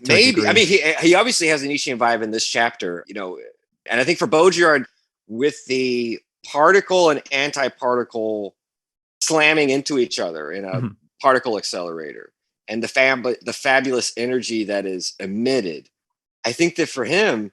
Maybe. I mean, he obviously has a Nietzschean vibe in this chapter, and I think for Baudrillard, with the particle and antiparticle slamming into each other in a particle accelerator, and the fabulous energy that is emitted, I think that for him,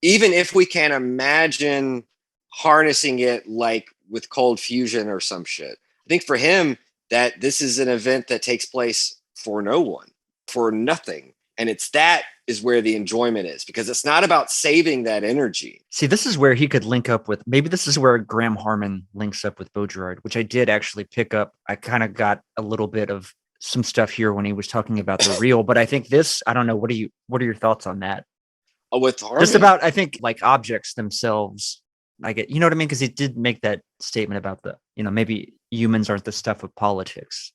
even if we can imagine harnessing it like with cold fusion or some shit, I think for him that this is an event that takes place for no one, for nothing. And that is where the enjoyment is, because it's not about saving that energy. See, this is where he could link up with, maybe this is where Graham Harman links up with Baudrillard, which I did actually pick up. I kind of got a little bit of some stuff here when he was talking about the real, but I think this, I don't know. What are your thoughts on that? With Harman? Just about, I think, like objects themselves. I get, you know what I mean? Because he did make that statement about maybe humans aren't the stuff of politics.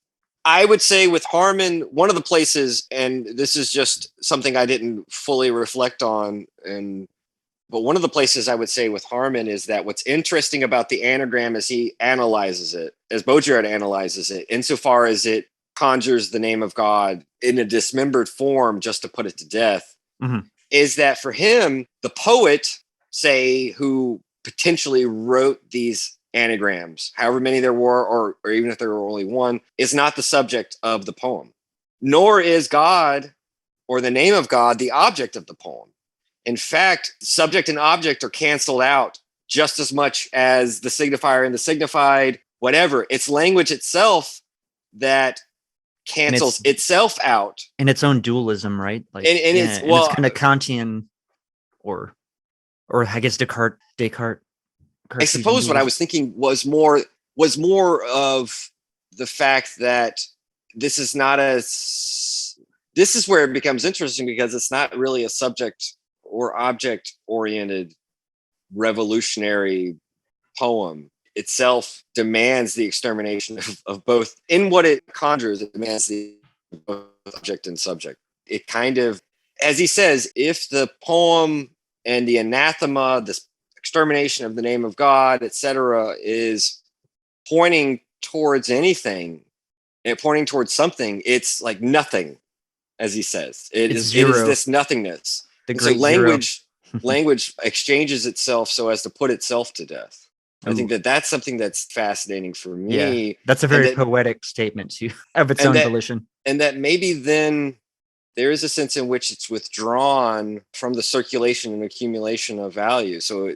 I would say with Harman, one of the places, and this is just something I didn't fully reflect on, but one of the places I would say with Harman is that what's interesting about the anagram as he analyzes it, as Baudrillard analyzes it, insofar as it conjures the name of God in a dismembered form just to put it to death, is that for him, the poet, say, who potentially wrote these anagrams, however many there were, or even if there were only one, is not the subject of the poem, nor is God or the name of God the object of the poem. In fact, subject and object are canceled out just as much as the signifier and the signified, whatever. It's language itself that cancels itself out. In its own dualism, right? Like, it's kind of Kantian, or I guess Descartes. I suppose what I was thinking was more of the fact that this is not this is where it becomes interesting, because it's not really a subject or object oriented revolutionary poem. Itself demands the extermination of both. In what it conjures, it demands the object and subject. It kind of, as he says, if the poem and the anathema, this extermination of the name of God, etc., is pointing towards anything, and pointing towards something, it's like nothing, as he says. It is this nothingness. The so great language exchanges itself so as to put itself to death. I think that's something that's fascinating for me. Yeah, that's a very poetic statement too, of its own volition. And that maybe then there is a sense in which it's withdrawn from the circulation and accumulation of value. So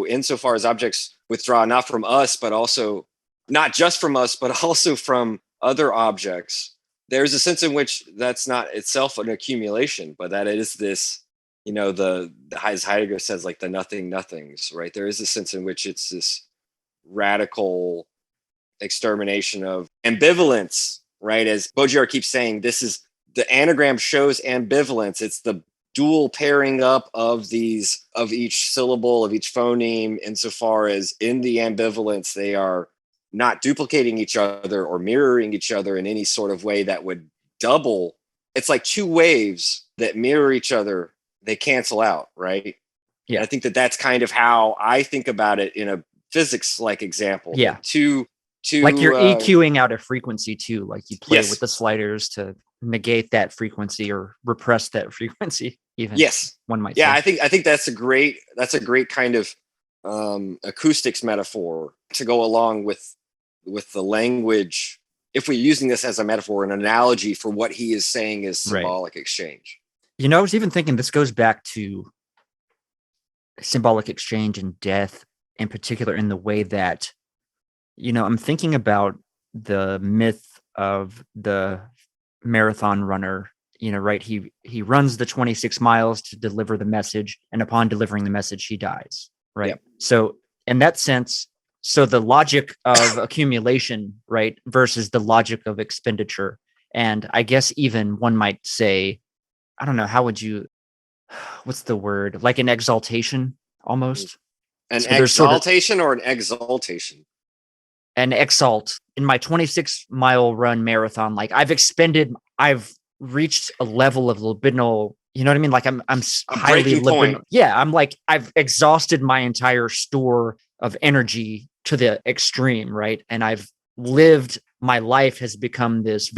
insofar as objects withdraw not from us, but also not just from us, but also from other objects, there's a sense in which that's not itself an accumulation, but that it is this, as Heidegger says, like the nothings, right? There is a sense in which it's this radical extermination of ambivalence, right? As Baudrillard keeps saying, this is the anagram shows ambivalence. It's the dual pairing up of each syllable, of each phoneme, insofar as in the ambivalence, they are not duplicating each other or mirroring each other in any sort of way that would double. It's like two waves that mirror each other. They cancel out, right? Yeah. And I think that's kind of how I think about it in a physics-like example. Yeah. To like you're EQing out a frequency too, like you play with the sliders to negate that frequency or repress that frequency. Even one might say. I think that's a great kind of acoustics metaphor to go along with the language. If we're using this as a metaphor, an analogy for what he is saying is symbolic exchange. I was even thinking this goes back to symbolic exchange and death in particular, in the way that, I'm thinking about the myth of the marathon runner, right? He runs the 26 miles to deliver the message, and upon delivering the message, he dies, right? Yep. So in that sense, the logic of accumulation, right, versus the logic of expenditure. And I guess even one might say, I don't know, what's the word? Like an exaltation almost? An exaltation or an exaltation? An exalt. In my 26-mile run marathon, like I've reached a level of libidinal, you know what I mean? Like I'm highly libidinal. Yeah, I'm like, I've exhausted my entire store of energy to the extreme, right? And I've lived, my life has become this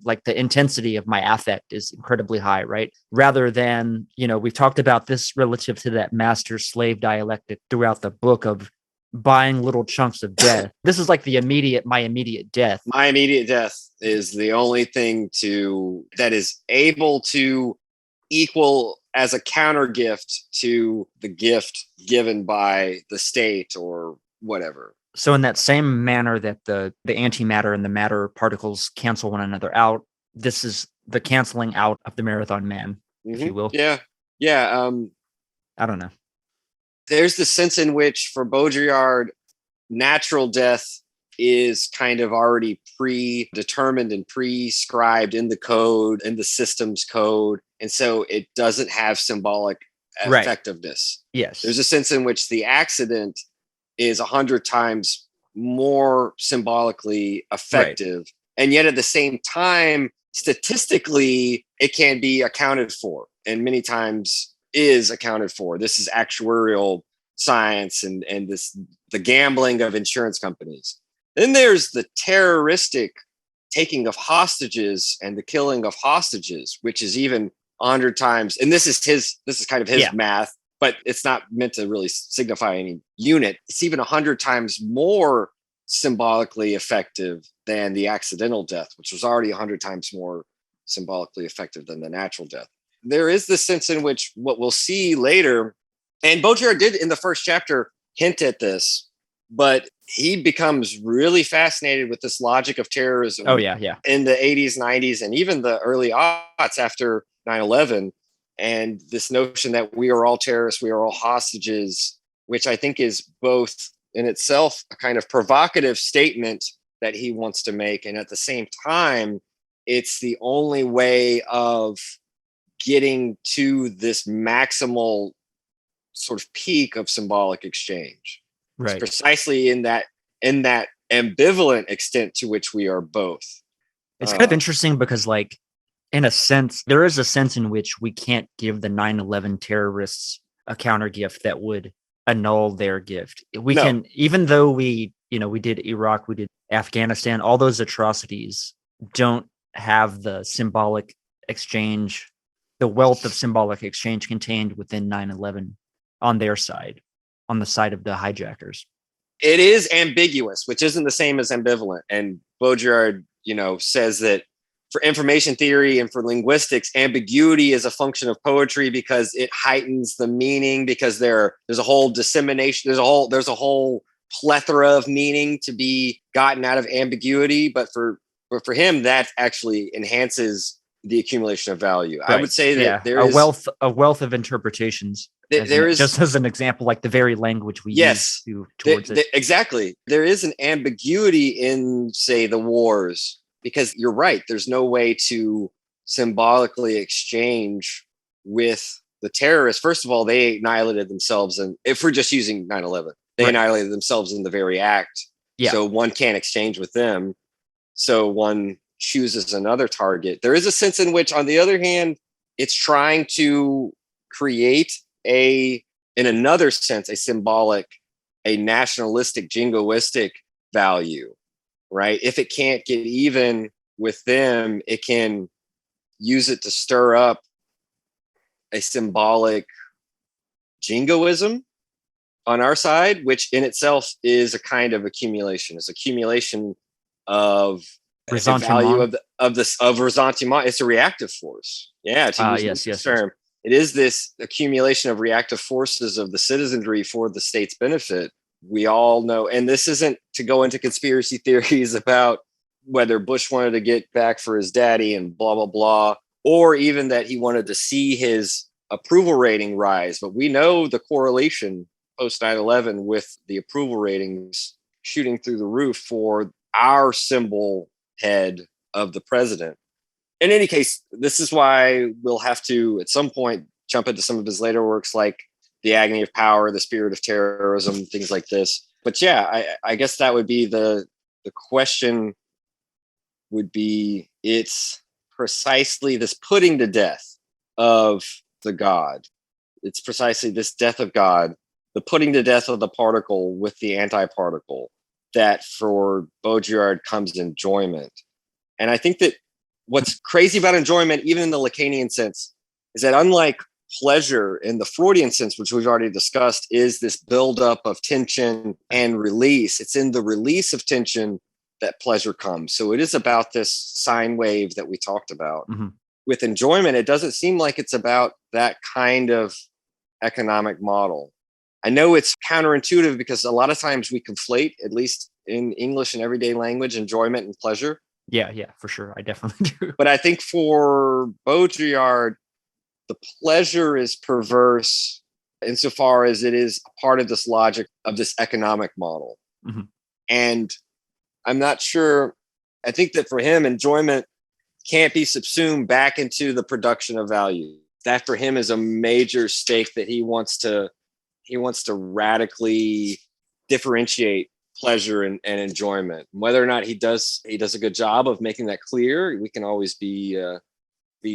like the intensity of my affect is incredibly high, right? Rather than, we've talked about this relative to that master-slave dialectic throughout the book of buying little chunks of death. This is like my immediate death. My immediate death is the only thing that is able to equal as a counter gift to the gift given by the state or whatever. So in that same manner that the antimatter and the matter particles cancel one another out, this is the canceling out of the marathon man, if you will. Yeah. I don't know. There's the sense in which, for Baudrillard, natural death is kind of already predetermined and prescribed in the code, in the system's code. And so it doesn't have symbolic effectiveness. Yes. There's a sense in which the accident is 100 times more symbolically effective. Right. And yet at the same time, statistically, it can be accounted for, and many times is accounted for. This is actuarial science and the gambling of insurance companies. Then there's the terroristic taking of hostages and the killing of hostages, which is even 100 times. And this is kind of his math, but it's not meant to really signify any unit. It's even 100 times more symbolically effective than the accidental death, which was already 100 times more symbolically effective than the natural death. There is this sense in which what we'll see later, and Baudrillard did in the first chapter hint at this, but he becomes really fascinated with this logic of terrorism. Oh, yeah. In the 80s, 90s, and even the early aughts after 9/11. And this notion that we are all terrorists, we are all hostages, which I think is both in itself a kind of provocative statement that he wants to make. And at the same time, it's the only way of getting to this maximal sort of peak of symbolic exchange. Right. It's precisely in that ambivalent extent to which we are both. It's kind of interesting because, like, in a sense, there is a sense in which we can't give the 9/11 terrorists a counter gift that would annul their gift. We can, even though we did Iraq, we did Afghanistan, all those atrocities don't have the symbolic exchange, the wealth of symbolic exchange contained within 9/11 on their side, on the side of the hijackers. It is ambiguous, which isn't the same as ambivalent. And Baudrillard, says that for information theory and for linguistics, ambiguity is a function of poetry because it heightens the meaning, because there's a whole dissemination, there's a whole plethora of meaning to be gotten out of ambiguity. But for him, that actually enhances the accumulation of value. Right. I would say that there is a wealth of interpretations. Just as an example, like the very language we use towards it. Exactly. There is an ambiguity in, say, the wars, because you're right. There's no way to symbolically exchange with the terrorists. First of all, they annihilated themselves. And if we're just using 9/11, they annihilated themselves in the very act. Yeah. So one can't exchange with them. So one chooses another target. There is a sense in which, on the other hand, it's trying to create in another sense, a symbolic, a nationalistic, jingoistic value, right? If it can't get even with them, it can use it to stir up a symbolic jingoism on our side, which in itself is a kind of accumulation. It's accumulation of the value of ressentiment. It's a reactive force. Yeah, to use this term. It is this accumulation of reactive forces of the citizenry for the state's benefit. We all know, and this isn't to go into conspiracy theories about whether Bush wanted to get back for his daddy and blah, blah, blah, or even that he wanted to see his approval rating rise. But we know the correlation post 9/11 with the approval ratings shooting through the roof for our symbol head of the president. In any case, this is why we'll have to, at some point, jump into some of his later works like The Agony of Power, The Spirit of Terrorism, things like this. But yeah, I guess that would be the question would be, it's precisely this putting to death of the God. It's precisely this death of God, the putting to death of the particle with the antiparticle, that for Baudrillard comes enjoyment. And I think that what's crazy about enjoyment, even in the Lacanian sense, is that unlike pleasure in the Freudian sense, which we've already discussed, is this buildup of tension and release. It's in the release of tension that pleasure comes. So it is about this sine wave that we talked about. Mm-hmm. With enjoyment, it doesn't seem like it's about that kind of economic model. I know it's counterintuitive because a lot of times we conflate, at least in English and everyday language, enjoyment and pleasure. Yeah, for sure. I definitely do. But I think for Baudrillard, the pleasure is perverse insofar as it is part of this logic of this economic model. Mm-hmm. And I'm not sure. I think that for him, enjoyment can't be subsumed back into the production of value. That for him is a major stake that he wants to radically differentiate pleasure and enjoyment. Whether or not he does a good job of making that clear, we can always be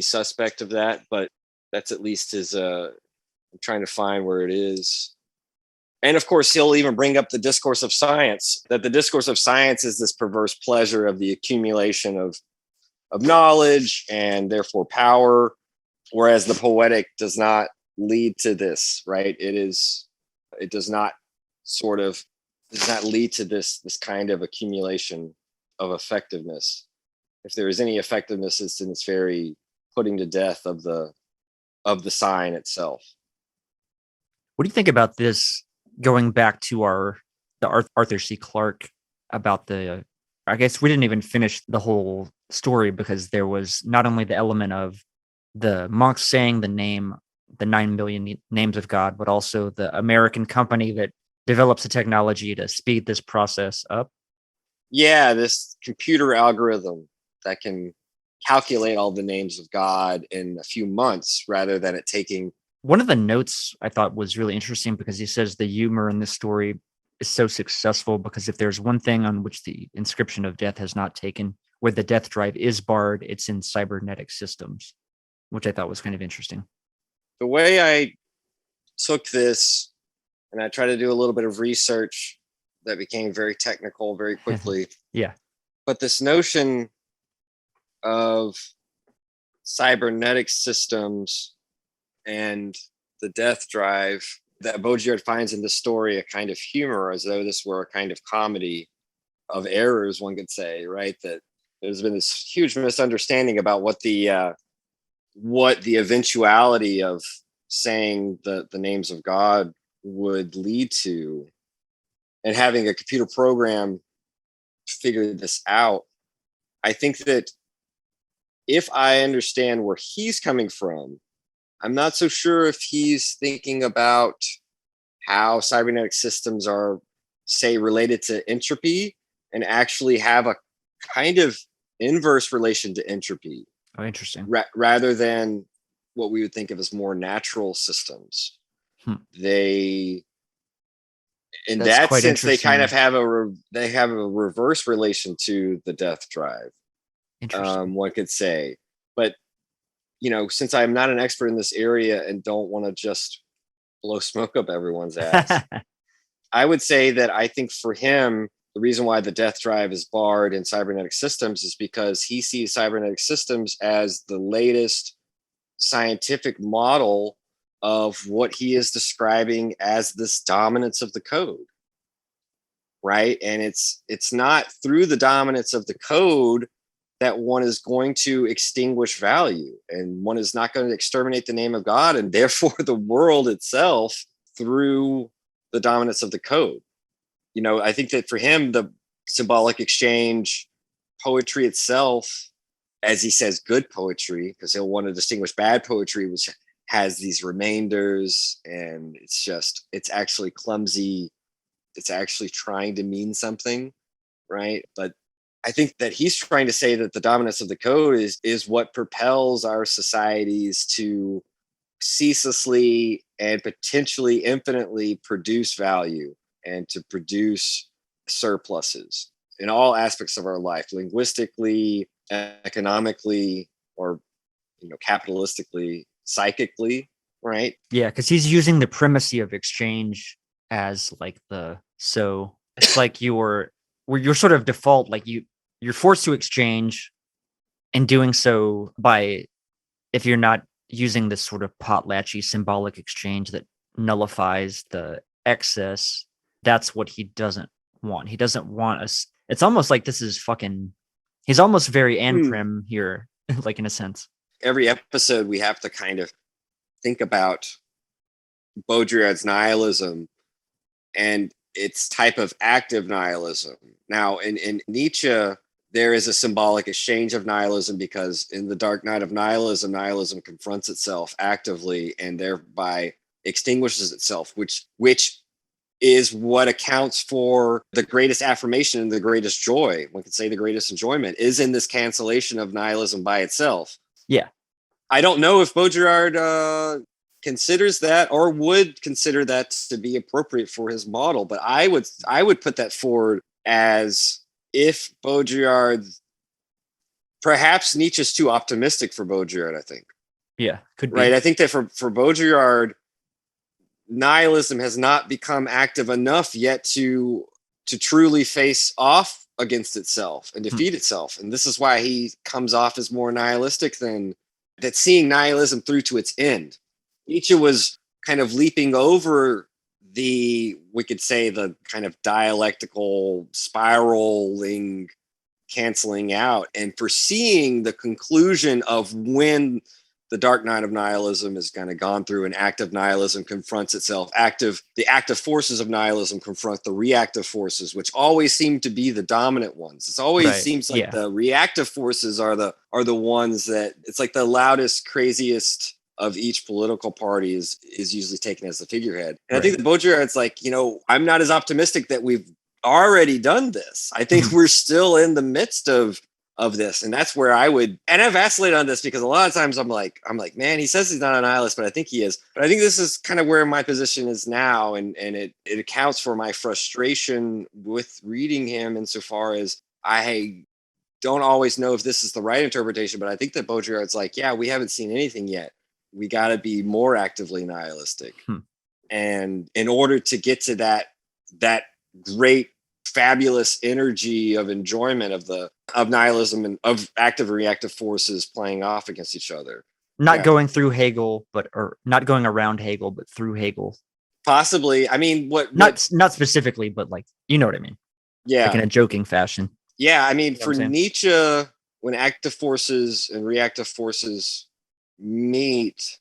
suspect of that. But that's at least his. I'm trying to find where it is. And of course, he'll even bring up the discourse of science. That the discourse of science is this perverse pleasure of the accumulation of knowledge and therefore power, whereas the poetic does not lead to this. Right? It does not lead to this kind of accumulation of effectiveness. If there is any effectiveness, it's in its very putting to death of the sign itself. What do you think about this? Going back to the Arthur C. Clarke about I guess we didn't even finish the whole story because there was not only the element of the monks saying the 9 million names of God, but also the American company that develops the technology to speed this process up. Yeah, this computer algorithm that can calculate all the names of God in a few months rather than it taking. One of the notes I thought was really interesting because he says the humor in this story is so successful because if there's one thing on which the inscription of death has not taken, where the death drive is barred, it's in cybernetic systems, which I thought was kind of interesting. The way I took this, and I tried to do a little bit of research that became very technical very quickly. Yeah. But this notion of cybernetic systems and the death drive that Baudrillard finds in the story a kind of humor, as though this were a kind of comedy of errors, one could say, right? That there's been this huge misunderstanding about what the eventuality of saying the names of God would lead to, and having a computer program figure this out. I think that if I understand where he's coming from, I'm not so sure if he's thinking about how cybernetic systems are, say, related to entropy and actually have a kind of inverse relation to entropy. Oh, interesting. Rather than what we would think of as more natural systems. They, in that sense, they kind of have a reverse relation to the death drive. One could say, but since I'm not an expert in this area and don't want to just blow smoke up everyone's ass, I would say that I think for him, the reason why the death drive is barred in cybernetic systems is because he sees cybernetic systems as the latest scientific model of what he is describing as this dominance of the code, right? And it's not through the dominance of the code that one is going to extinguish value, and one is not going to exterminate the name of God and therefore the world itself through the dominance of the code. I think that for him, the symbolic exchange, poetry itself, as he says, good poetry, because he'll want to distinguish bad poetry, which has these remainders, and it's actually clumsy. It's actually trying to mean something, right? But I think that he's trying to say that the dominance of the code is what propels our societies to ceaselessly and potentially infinitely produce value and to produce surpluses in all aspects of our life, linguistically, economically, or capitalistically, psychically, right? Yeah, because he's using the primacy of exchange as like it's like you're sort of default, like you're forced to exchange, and doing so by, if you're not using this sort of potlatchy symbolic exchange that nullifies the excess, that's what he doesn't want. He doesn't want us. It's almost like this is he's almost very Prim here, like in a sense. Every episode we have to kind of think about Baudrillard's nihilism and its type of active nihilism. Now, in Nietzsche, there is a symbolic exchange of nihilism because in the Dark Night of Nihilism, nihilism confronts itself actively and thereby extinguishes itself, which is what accounts for the greatest affirmation and the greatest joy. One could say the greatest enjoyment is in this cancellation of nihilism by itself. Yeah. I don't know if Baudrillard considers that or would consider that to be appropriate for his model, but I would put that forward as if Baudrillard, perhaps Nietzsche's too optimistic for Baudrillard, I think. Yeah, could be. Right. I think that for Baudrillard, nihilism has not become active enough yet to truly face off against itself and defeat itself. And this is why he comes off as more nihilistic than that, seeing nihilism through to its end. Nietzsche was kind of leaping over we could say the kind of dialectical spiraling, canceling out, and foreseeing the conclusion of when the Dark Night of Nihilism is kind of gone through and active nihilism confronts itself. The active forces of nihilism confront the reactive forces, which always seem to be the dominant ones. It always seems like the reactive forces are the ones that, it's like the loudest, craziest of each political party is usually taken as the figurehead. And I think that Baudrillard's like, I'm not as optimistic that we've already done this. I think we're still in the midst of this, and that's where I would. And I vacillate on this because a lot of times I'm like, man, he says he's not a nihilist, but I think he is. But I think this is kind of where my position is now, and it accounts for my frustration with reading him insofar as I don't always know if this is the right interpretation, but I think that Baudrillard's like, yeah, we haven't seen anything yet. We got to be more actively nihilistic. And in order to get to that great, fabulous energy of enjoyment of nihilism and of active and reactive forces playing off against each other. Not going through Hegel, or not going around Hegel, but through Hegel. Possibly. I mean, not specifically, but like, you know what I mean? Yeah. Like in a joking fashion. Yeah. I mean, for Nietzsche, when active forces and reactive forces meet,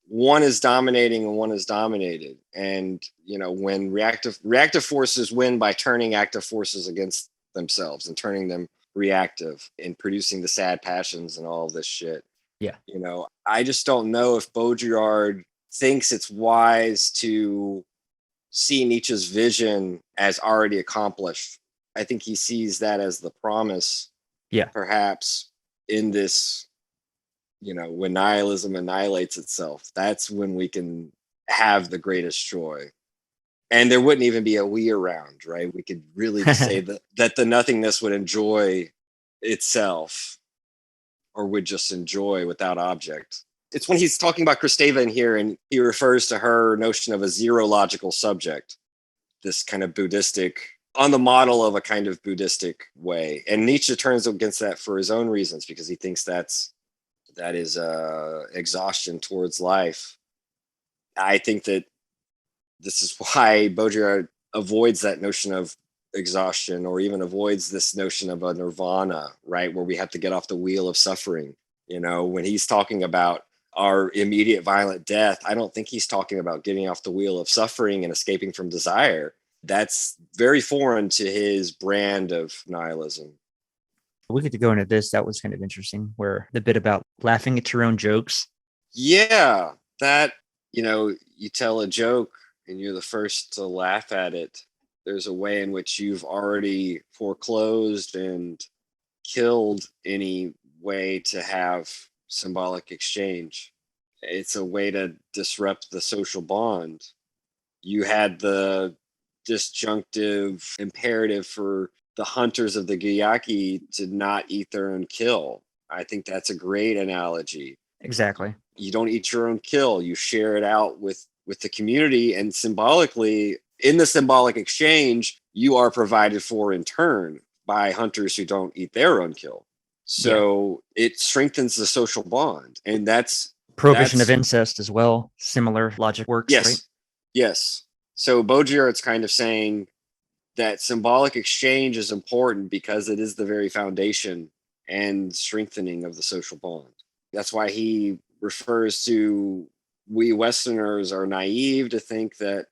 one is dominating and one is dominated. And, when reactive forces win by turning active forces against themselves and turning them reactive and producing the sad passions and all of this shit. Yeah. I just don't know if Baudrillard thinks it's wise to see Nietzsche's vision as already accomplished. I think he sees that as the promise. Yeah. Perhaps in this, when nihilism annihilates itself, that's when we can have the greatest joy. And there wouldn't even be a we around, right? We could really just say that the nothingness would enjoy itself, or would just enjoy without object. It's when he's talking about Kristeva in here, and he refers to her notion of a zero logical subject, this kind of Buddhistic, on the model of a kind of Buddhistic way. And Nietzsche turns against that for his own reasons, because he thinks that is exhaustion towards life. I think that this is why Baudrillard avoids that notion of exhaustion, or even avoids this notion of a nirvana, right? Where we have to get off the wheel of suffering. When he's talking about our immediate violent death, I don't think he's talking about getting off the wheel of suffering and escaping from desire. That's very foreign to his brand of nihilism. We get to go into this. That was kind of interesting, where the bit about laughing at your own jokes. Yeah, that, you tell a joke and you're the first to laugh at it. There's a way in which you've already foreclosed and killed any way to have symbolic exchange. It's a way to disrupt the social bond. You had the disjunctive imperative for the hunters of the Gyaki to not eat their own kill. I think that's a great analogy. Exactly. You don't eat your own kill. You share it out with the community, and symbolically, in the symbolic exchange, you are provided for in turn by hunters who don't eat their own kill. So it strengthens the social bond. And that's prohibition of incest as well. Similar logic works, yes, right? Yes. So Baudrillard's kind of saying that symbolic exchange is important because it is the very foundation and strengthening of the social bond. That's why he refers to, we Westerners are naive to think that,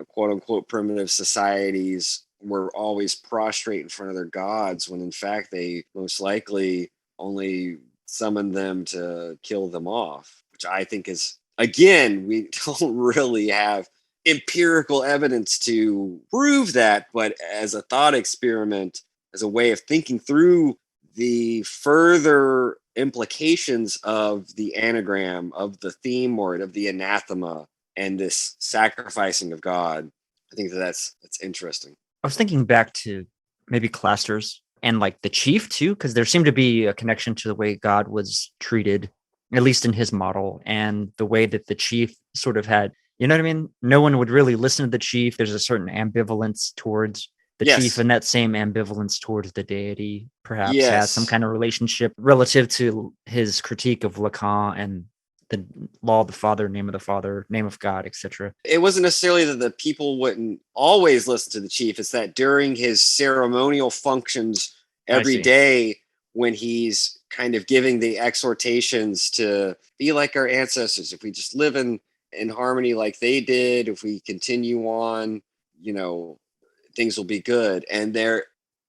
quote unquote, primitive societies were always prostrate in front of their gods, when in fact they most likely only summoned them to kill them off, which I think is, again, we don't really have empirical evidence to prove that, but as a thought experiment, as a way of thinking through the further implications of the anagram, of the theme word, of the anathema, and this sacrificing of God. I think that's interesting. I was thinking back to maybe Clasters and like the chief too, because there seemed to be a connection to the way God was treated, at least in his model, and the way that the chief sort of had, you know what I mean? No one would really listen to the chief. There's a certain ambivalence towards the chief, and that same ambivalence towards the deity perhaps has some kind of relationship relative to his critique of Lacan and the law of the Father, name of God, etc. It wasn't necessarily that the people wouldn't always listen to the chief. It's that during his ceremonial functions every day, when he's kind of giving the exhortations to be like our ancestors, if we just live in harmony like they did, if we continue on, things will be good. And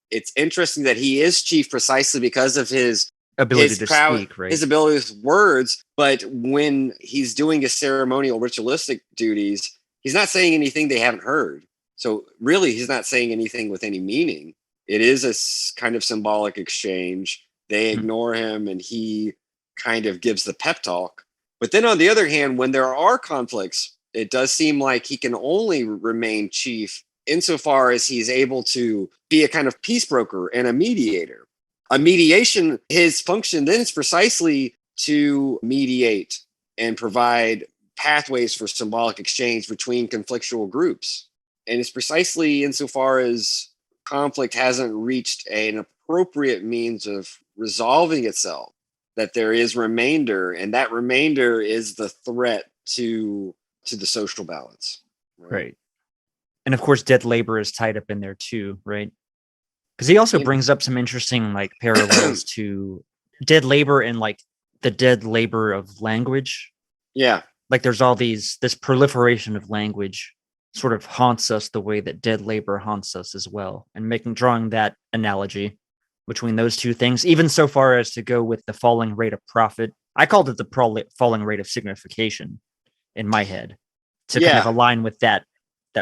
it's interesting that he is chief precisely because of his ability to speak, right? His ability with words. But when he's doing his ceremonial ritualistic duties, he's not saying anything they haven't heard. So really, he's not saying anything with any meaning. It is a kind of symbolic exchange. They ignore him and he kind of gives the pep talk. But then on the other hand, when there are conflicts, it does seem like he can only remain chief insofar as he's able to be a kind of peace broker and a mediator. A mediation, his function then is precisely to mediate and provide pathways for symbolic exchange between conflictual groups. And it's precisely insofar as conflict hasn't reached an appropriate means of resolving itself that there is remainder, and that remainder is the threat to the social balance. Right. And of course, dead labor is tied up in there too, right? Because he also brings up some interesting like parallels to dead labor and like the dead labor of language. Yeah. Like there's all this proliferation of language sort of haunts us the way that dead labor haunts us as well. And drawing that analogy between those two things, even so far as to go with the falling rate of profit. I called it the falling rate of signification in my head to kind of align with that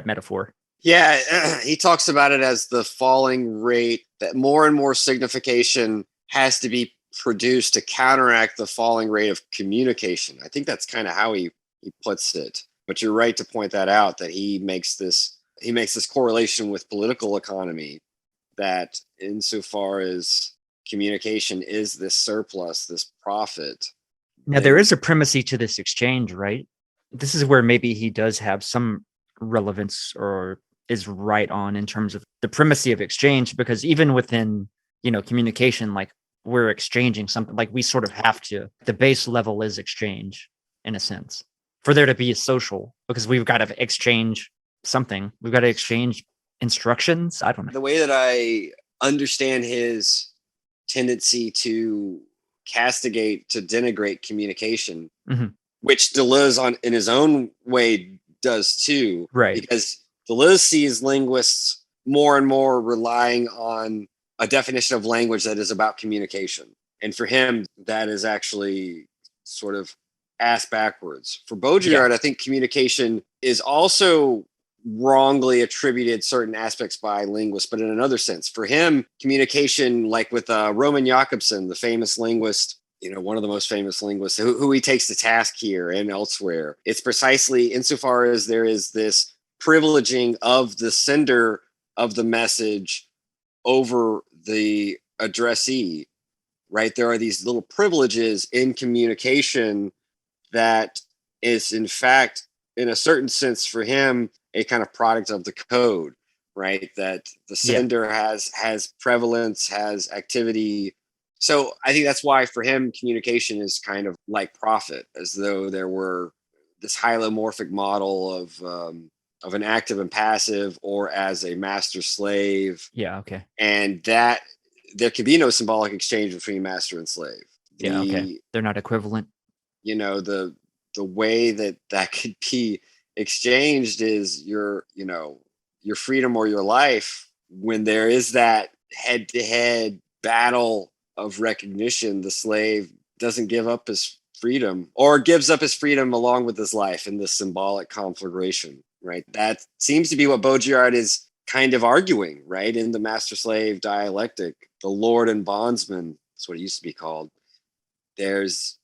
metaphor. Yeah, he talks about it as the falling rate, that more and more signification has to be produced to counteract the falling rate of communication. I think that's kind of how he puts it. But you're right to point that out, that he makes this correlation with political economy, that insofar as communication is this surplus, this profit. Now, there is a primacy to this exchange, right? This is where maybe he does have some relevance or is right on in terms of the primacy of exchange, because even within, communication, like we're exchanging something, like we sort of have to, the base level is exchange in a sense for there to be a social, because we've got to exchange something. We've got to exchange instructions. I don't know. The way that I understand his tendency to castigate, to denigrate communication, which Deleuze in his own way does too, right? Because Deleuze sees linguists more and more relying on a definition of language that is about communication. And for him, that is actually sort of ass backwards. For Baudrillard, I think communication is also wrongly attributed certain aspects by linguists, but in another sense. For him, communication, like with Roman Jakobson, the famous linguist, one of the most famous linguists, who he takes to task here and elsewhere, it's precisely insofar as there is this privileging of the sender of the message over the addressee, right? There are these little privileges in communication that is, in fact, in a certain sense for him, a kind of product of the code, right? That the sender has prevalence, has activity. So I think that's why for him, communication is kind of like profit, as though there were this hylomorphic model of an active and passive, or as a master slave. Yeah. Okay. And that there can be no symbolic exchange between master and slave. Okay. They're not equivalent. The way that could be exchanged is your freedom or your life. When there is that head-to-head battle of recognition, the slave doesn't give up his freedom, or gives up his freedom along with his life in this symbolic conflagration, right? That seems to be what Baudrillard is kind of arguing, right? In the master-slave dialectic, the lord and bondsman, that's what it used to be called. There's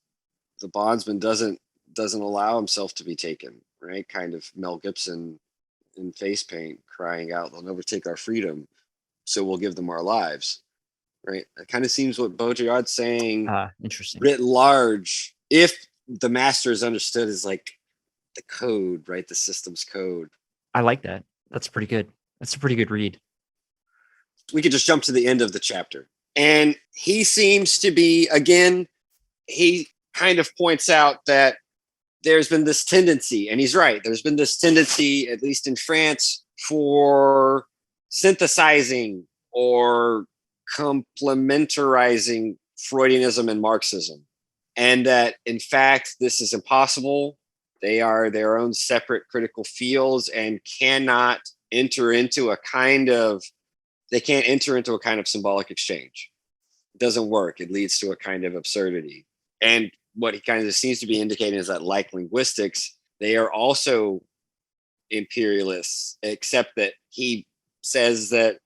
the bondsman doesn't allow himself to be taken, right? Kind of Mel Gibson in Face Paint crying out, they'll never take our freedom, so we'll give them our lives, right? It kind of seems what Baudrillard's saying. Interesting. Writ large, if the master is understood as like the code, right? The system's code. I like that. That's pretty good. That's a pretty good read. We could just jump to the end of the chapter. And he seems to be, again, he kind of points out that there's been this tendency, and he's right, there's been this tendency, at least in France, for synthesizing or complementarizing Freudianism and Marxism. And that, in fact, this is impossible. They are their own separate critical fields and cannot enter into a kind of symbolic exchange. It doesn't work. It leads to a kind of absurdity. And what he kind of seems to be indicating is that, like linguistics, they are also imperialists, except that he says that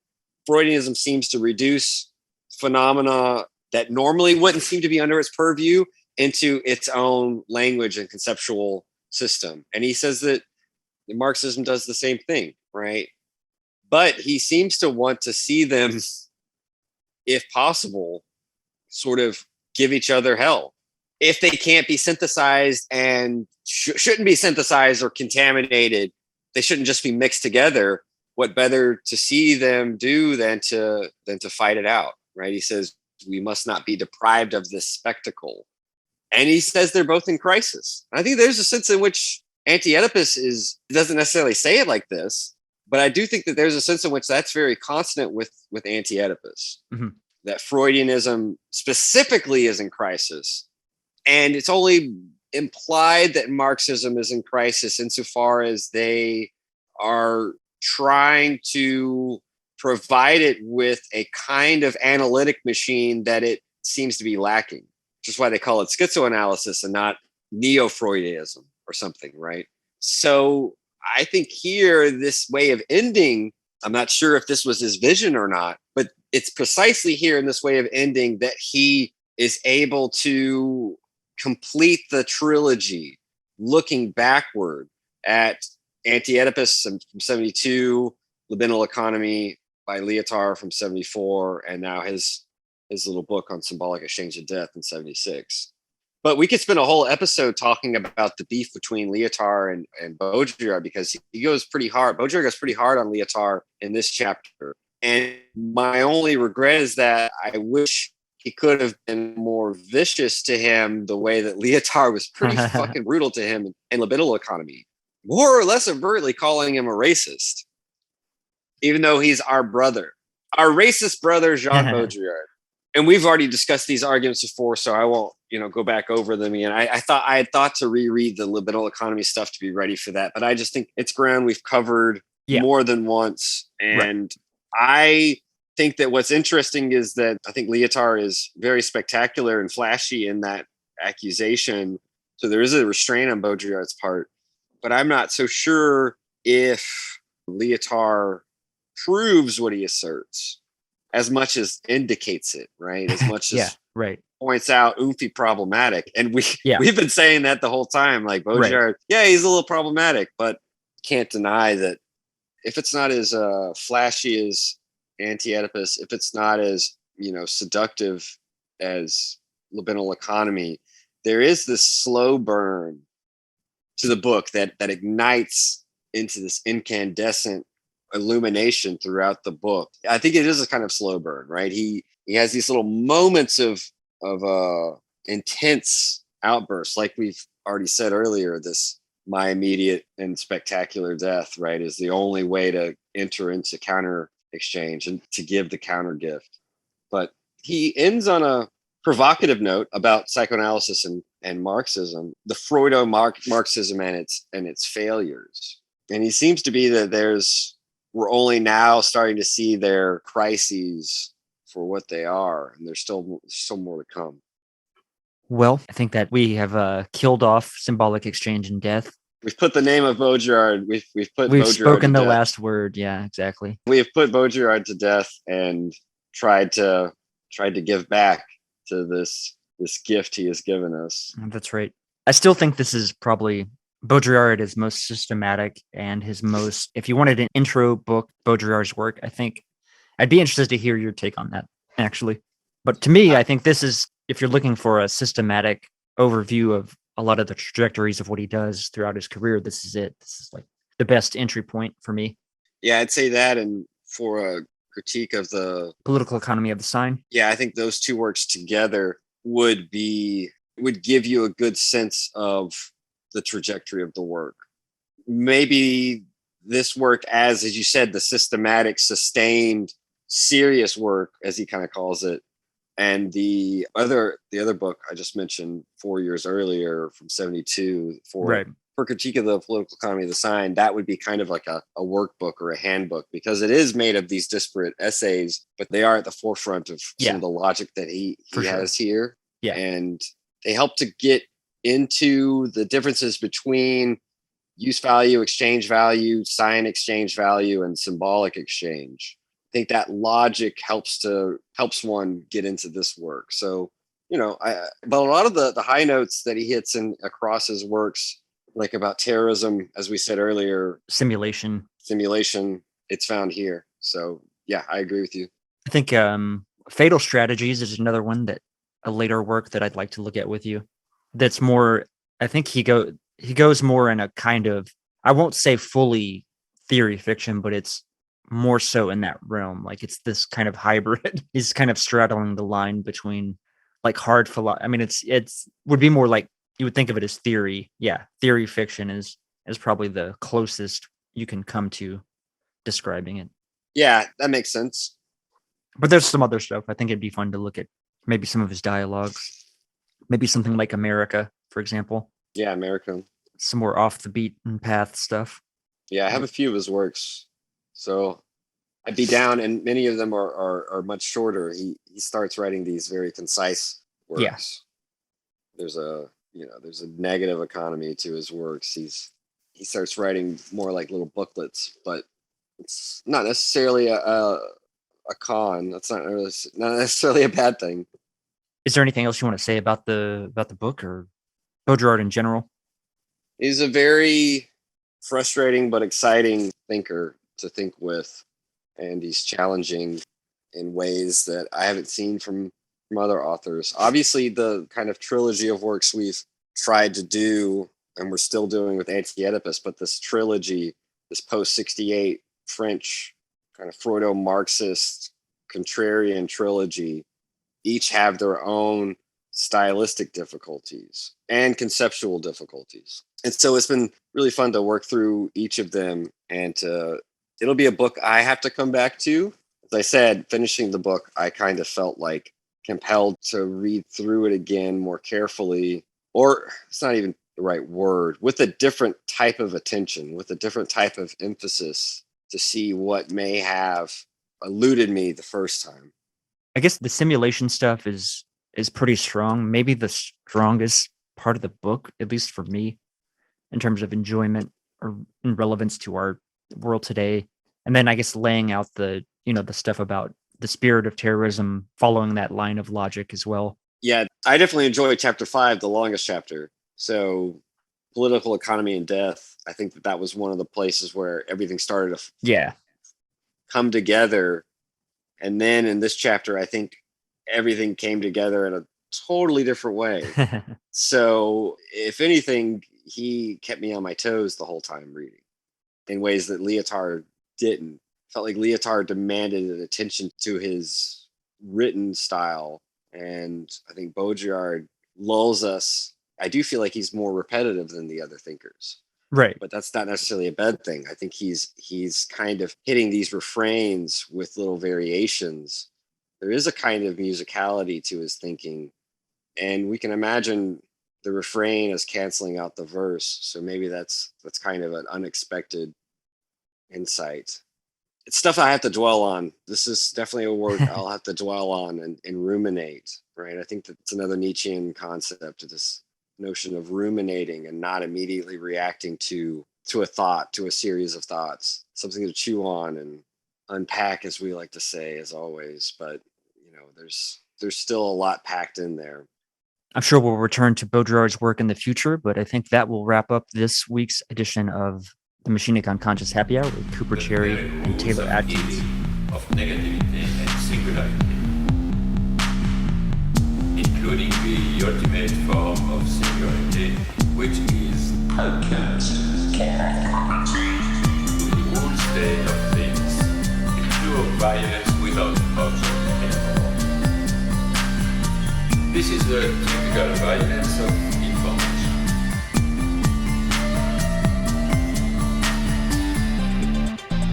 Freudianism seems to reduce phenomena that normally wouldn't seem to be under its purview into its own language and conceptual system. And he says that Marxism does the same thing, right? But he seems to want to see them, if possible, sort of give each other hell. If they can't be synthesized and shouldn't be synthesized or contaminated, they shouldn't just be mixed together. What better to see them do than to fight it out, right? He says we must not be deprived of this spectacle. And he says they're both in crisis. I think there's a sense in which Anti-Oedipus doesn't necessarily say it like this, but I do think that there's a sense in which that's very consonant with Anti-Oedipus. Mm-hmm. That Freudianism specifically is in crisis. And it's only implied that Marxism is in crisis insofar as they are trying to provide it with a kind of analytic machine that it seems to be lacking, which is why they call it schizoanalysis and not neo-Freudianism or something, right? So I think here, this way of ending, I'm not sure if this was his vision or not, but it's precisely here in this way of ending that he is able to complete the trilogy, looking backward at Anti-Oedipus from 72, Libidinal Economy by Lyotard from 74, and now his little book on symbolic exchange of death in 76. But we could spend a whole episode talking about the beef between Lyotard and Baudrillard, because he goes pretty hard. Baudrillard goes pretty hard on Lyotard in this chapter. And my only regret is that I wish he could have been more vicious to him the way that Lyotard was pretty fucking brutal to him in Libidinal Economy. More or less overtly calling him a racist, even though he's our brother, our racist brother, Jean Baudrillard. And we've already discussed these arguments before, so I won't, go back over them again. I had thought to reread the Libidinal Economy stuff to be ready for that, but I just think it's ground we've covered more than once. And I think that what's interesting is that I think Lyotard is very spectacular and flashy in that accusation. So there is a restraint on Baudrillard's part, but I'm not so sure if Lyotard proves what he asserts as much as indicates it, right? As much as points out oomphy problematic. And we've been saying that the whole time, like Baudrillard, he's a little problematic, but can't deny that if it's not as flashy as Anti-Oedipus, if it's not as, seductive as Libidinal Economy, there is this slow burn to the book that ignites into this incandescent illumination throughout the book. I think it is a kind of slow burn, right? He has these little moments of intense outbursts, like we've already said earlier. This my immediate and spectacular death, right, is the only way to enter into counter exchange and to give the counter gift. But he ends on a provocative note about psychoanalysis and Marxism, the Freudo-Marxism and its failures. And he seems to be that we're only now starting to see their crises for what they are, and there's still more to come. Well, I think that we have killed off symbolic exchange and death. We've put the name of Baudrillard. We've Baudrillard spoken the last word. Yeah, exactly. We have put Baudrillard to death and tried to give back to this gift he has given us. That's right. I still think this is probably Baudrillard is most systematic and his most, if you wanted an intro book, Baudrillard's work, I think I'd be interested to hear your take on that, actually. But to me, I think this is, if you're looking for a systematic overview of a lot of the trajectories of what he does throughout his career, this is it. This is like the best entry point for me. Yeah, I'd say that. And for a critique of the Political Economy of the Sign. Yeah, I think those two works together would give you a good sense of the trajectory of the work. Maybe this work as you said, the systematic, sustained, serious work, as he kind of calls it, and the other book I just mentioned 4 years earlier from 72 for critique of the Political Economy of the Sign, that would be kind of like a workbook or a handbook, because it is made of these disparate essays, but they are at the forefront of some of the logic that he has here. Yeah. And they help to get into the differences between use value, exchange value, sign exchange value, and symbolic exchange. I think that logic helps one get into this work. So, but a lot of the high notes that he hits in across his works, like about terrorism, as we said earlier, Simulation, it's found here. So yeah, I agree with you. I think Fatal Strategies is another one that a later work that I'd like to look at with you. That's more, I think he goes more in a kind of, I won't say fully theory fiction, but it's more so in that realm. Like it's this kind of hybrid. He's kind of straddling the line between like hard philosophy. I mean, it's would be more like you would think of it as theory. Yeah, theory fiction is probably the closest you can come to describing it. Yeah, that makes sense. But there's some other stuff. I think it'd be fun to look at maybe some of his dialogues, maybe something like America, for example. Yeah, America. Some more off the beaten path stuff. Yeah, I have a few of his works. So I'd be down, and many of them are much shorter. He starts writing these very concise works. Yeah. There's a negative economy to his works. He starts writing more like little booklets, but it's not necessarily a con. That's not necessarily a bad thing. Is there anything else you want to say about the book or Baudrillard in general? He's a very frustrating but exciting thinker to think with, and he's challenging in ways that I haven't seen from other authors. Obviously, the kind of trilogy of works we've tried to do, and we're still doing with Anti-Oedipus, but this trilogy, this post-68 French kind of Freudo-Marxist contrarian trilogy, each have their own stylistic difficulties and conceptual difficulties. And so it's been really fun to work through each of them, and it'll be a book I have to come back to. As I said, finishing the book, I kind of felt like compelled to read through it again more carefully, or it's not even the right word, with a different type of attention, with a different type of emphasis, to see what may have eluded me the first time. I guess the simulation stuff is pretty strong. Maybe the strongest part of the book, at least for me, in terms of enjoyment or in relevance to our world today. And then I guess laying out the stuff about the spirit of terrorism, following that line of logic as well. Yeah, I definitely enjoyed chapter 5, the longest chapter. So political economy and death, I think that was one of the places where everything started to come together. And then in this chapter, I think everything came together in a totally different way. So if anything, he kept me on my toes the whole time reading in ways that Lyotard didn't. Felt like Lyotard demanded an attention to his written style. And I think Baudrillard lulls us. I do feel like he's more repetitive than the other thinkers. Right. But that's not necessarily a bad thing. I think he's kind of hitting these refrains with little variations. There is a kind of musicality to his thinking. And we can imagine the refrain as canceling out the verse. So maybe that's kind of an unexpected insight. It's stuff I have to dwell on. This is definitely a work I'll have to dwell on and ruminate, right? I think that's another Nietzschean concept, this notion of ruminating and not immediately reacting to a thought, to a series of thoughts, something to chew on and unpack, as we like to say, as always. But, there's still a lot packed in there. I'm sure we'll return to Baudrillard's work in the future, but I think that will wrap up this week's edition of the Machinic Unconscious Happy Hour with Cooper Cherry and Taylor Atkins. Of negativity and singularity, including the ultimate form of singularity, which is the whole state of things, the pure violence without object anymore. This is the typical violence of information.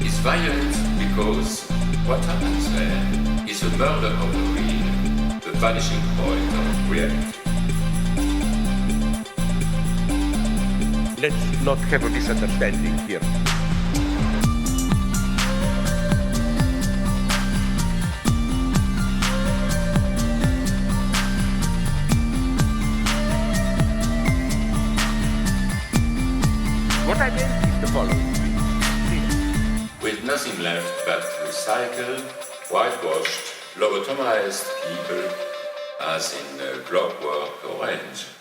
It's violent because what happens there is a murder of the real, the vanishing point of reality. Let's not have a misunderstanding here. What I left but recycled, whitewashed, lobotomized people as in Clockwork Orange.